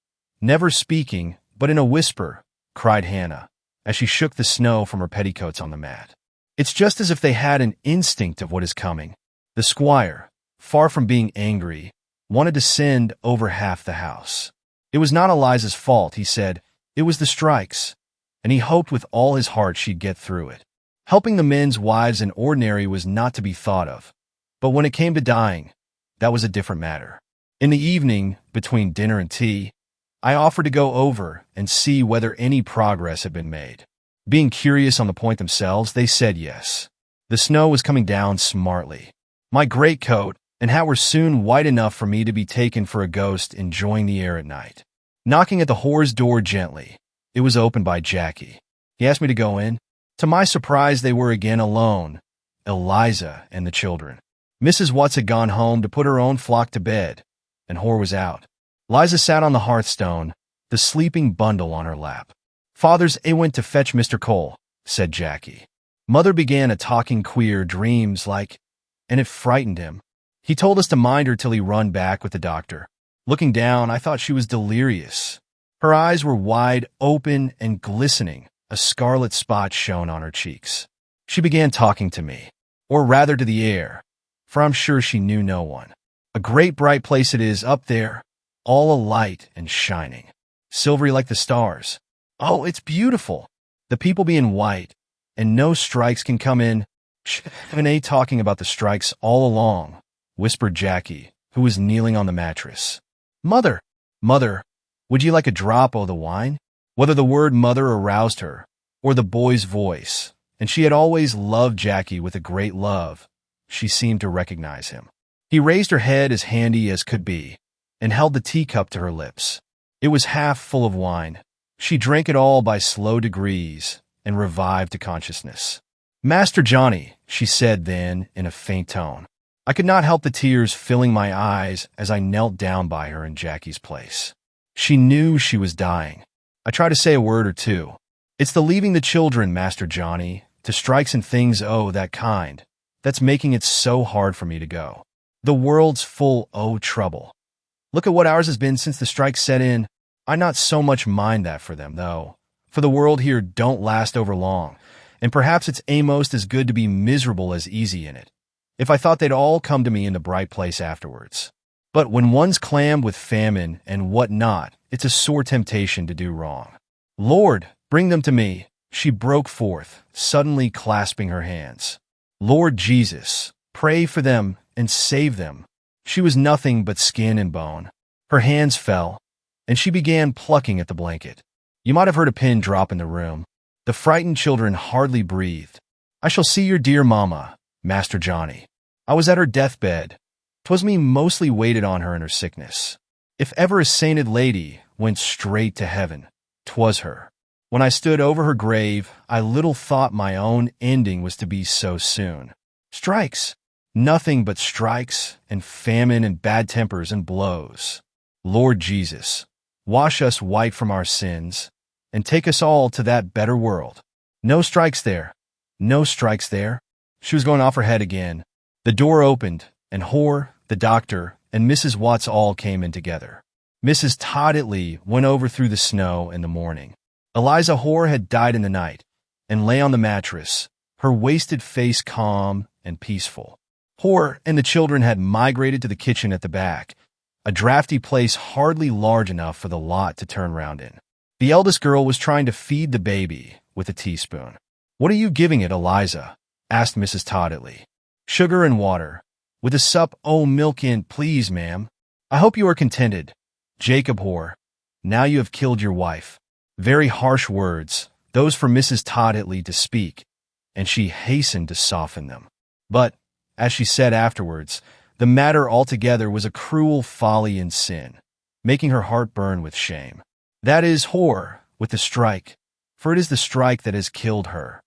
Never speaking, but in a whisper, cried Hannah, as she shook the snow from her petticoats on the mat. It's just as if they had an instinct of what is coming. The squire, far from being angry, wanted to send over half the house. It was not Eliza's fault, he said. It was the strikes, and he hoped with all his heart she'd get through it. Helping the men's wives in ordinary was not to be thought of, but when it came to dying, that was a different matter. In the evening, between dinner and tea, I offered to go over and see whether any progress had been made. Being curious on the point themselves, they said yes. The snow was coming down smartly. My greatcoat and hat were soon white enough for me to be taken for a ghost enjoying the air at night. Knocking at the Hoare's door gently, it was opened by Jackie. He asked me to go in. To my surprise, they were again alone, Eliza and the children. Mrs. Watts had gone home to put her own flock to bed, and Hor was out. Liza sat on the hearthstone, the sleeping bundle on her lap. "Father's went to fetch Mr. Cole," said Jackie. Mother began a talking queer dreams like, and it frightened him. He told us to mind her till he run back with the doctor. Looking down, I thought she was delirious. Her eyes were wide open and glistening. A scarlet spot shone on her cheeks. She began talking to me, or rather to the air, for I'm sure she knew no one. "A great bright place it is up there, all alight and shining, silvery like the stars. Oh, it's beautiful. The people being white, and no strikes can come in." "Shh, talking about the strikes all along," whispered Jackie, who was kneeling on the mattress. "Mother, mother, would you like a drop o' the wine?" Whether the word mother aroused her, or the boy's voice, and she had always loved Jackie with a great love, she seemed to recognize him. He raised her head as handy as could be, and held the teacup to her lips. It was half full of wine. She drank it all by slow degrees, and revived to consciousness. "Master Johnny," she said then in a faint tone. I could not help the tears filling my eyes as I knelt down by her in Jackie's place. She knew she was dying. I tried to say a word or two. "It's the leaving the children, Master Johnny, to strikes and things that kind, that's making it so hard for me to go. The world's full trouble. Look at what ours has been since the strike set in. I not so much mind that for them, though, for the world here don't last over long, and perhaps it's a'most as good to be miserable as easy in it, if I thought they'd all come to me in the bright place afterwards. But when one's clammed with famine and what not, it's a sore temptation to do wrong. Lord, bring them to me," she broke forth, suddenly clasping her hands. "Lord Jesus, pray for them and save them." She was nothing but skin and bone. Her hands fell, and she began plucking at the blanket. You might have heard a pin drop in the room. The frightened children hardly breathed. "I shall see your dear mamma, Master Johnny. I was at her deathbed. 'Twas me mostly waited on her in her sickness. If ever a sainted lady went straight to heaven, 'twas her. When I stood over her grave, I little thought my own ending was to be so soon. Strikes! Nothing but strikes, and famine, and bad tempers, and blows. Lord Jesus, wash us white from our sins, and take us all to that better world. No strikes there. No strikes there." She was going off her head again. The door opened, and Hor, the doctor, and Mrs. Watts all came in together. Mrs. Toddley went over through the snow in the morning. Eliza Hor had died in the night, and lay on the mattress, her wasted face calm and peaceful. Hor and the children had migrated to the kitchen at the back, a drafty place hardly large enough for the lot to turn round in. The eldest girl was trying to feed the baby with a teaspoon. "What are you giving it, Eliza?" asked Mrs. Toddley. "Sugar and water, with a sup milk in, please, ma'am. I hope you are contented. Jacob Hor, now you have killed your wife." Very harsh words, those for Mrs. Toddley to speak, and she hastened to soften them. But, as she said afterwards, the matter altogether was a cruel folly and sin, making her heart burn with shame. That is Hor, with the strike, for it is the strike that has killed her.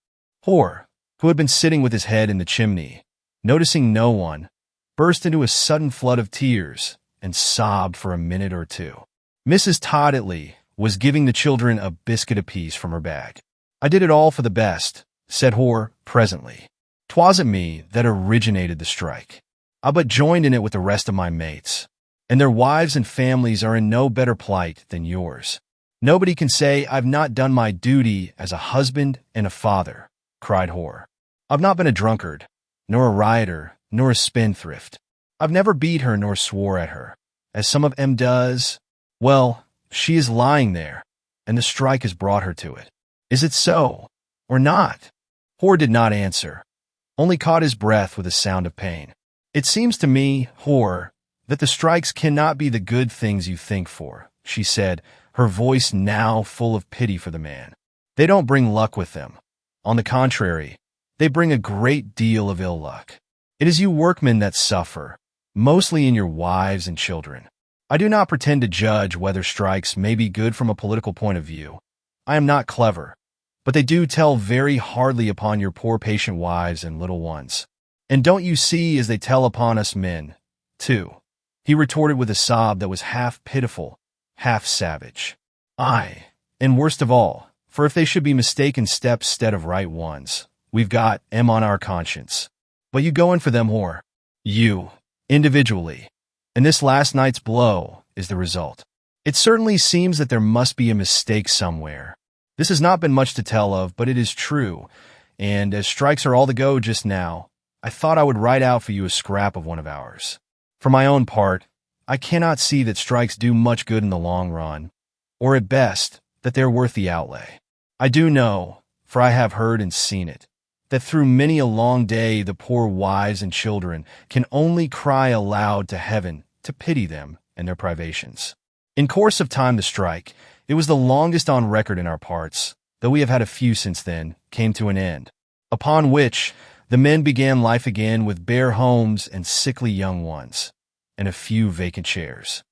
Hor, who had been sitting with his head in the chimney, noticing no one, burst into a sudden flood of tears and sobbed for a minute or two. Mrs. Toddley was giving the children a biscuit apiece from her bag. "I did it all for the best," said Hor presently. "'Twasn't me that originated the strike. I but joined in it with the rest of my mates, and their wives and families are in no better plight than yours. Nobody can say I've not done my duty as a husband and a father," cried Hor. "I've not been a drunkard, nor a rioter, nor a spendthrift. I've never beat her nor swore at her, as some of 'em does. Well, she is lying there, and the strike has brought her to it. Is it so, or not?" Hor did not answer, only caught his breath with a sound of pain. "It seems to me, Hor, that the strikes cannot be the good things you think for," she said, her voice now full of pity for the man. "They don't bring luck with them. On the contrary, they bring a great deal of ill luck. It is you workmen that suffer, mostly in your wives and children. I do not pretend to judge whether strikes may be good from a political point of view. I am not clever, but they do tell very hardly upon your poor patient wives and little ones. And don't you see as they tell upon us men, too?" He retorted with a sob that was half pitiful, half savage. "Aye, and worst of all, for if they should be mistaken steps 'stead of right ones, we've got 'em on our conscience. But you go in for them, whore. You, individually. And this last night's blow is the result. It certainly seems that there must be a mistake somewhere. This has not been much to tell of, but it is true, and as strikes are all the go just now, I thought I would write out for you a scrap of one of ours. For my own part, I cannot see that strikes do much good in the long run, or at best, that they're worth the outlay. I do know, for I have heard and seen it, that through many a long day the poor wives and children can only cry aloud to heaven to pity them and their privations. In course of time the strike, it was the longest on record in our parts, though we have had a few since then, came to an end, upon which the men began life again with bare homes and sickly young ones, and a few vacant chairs.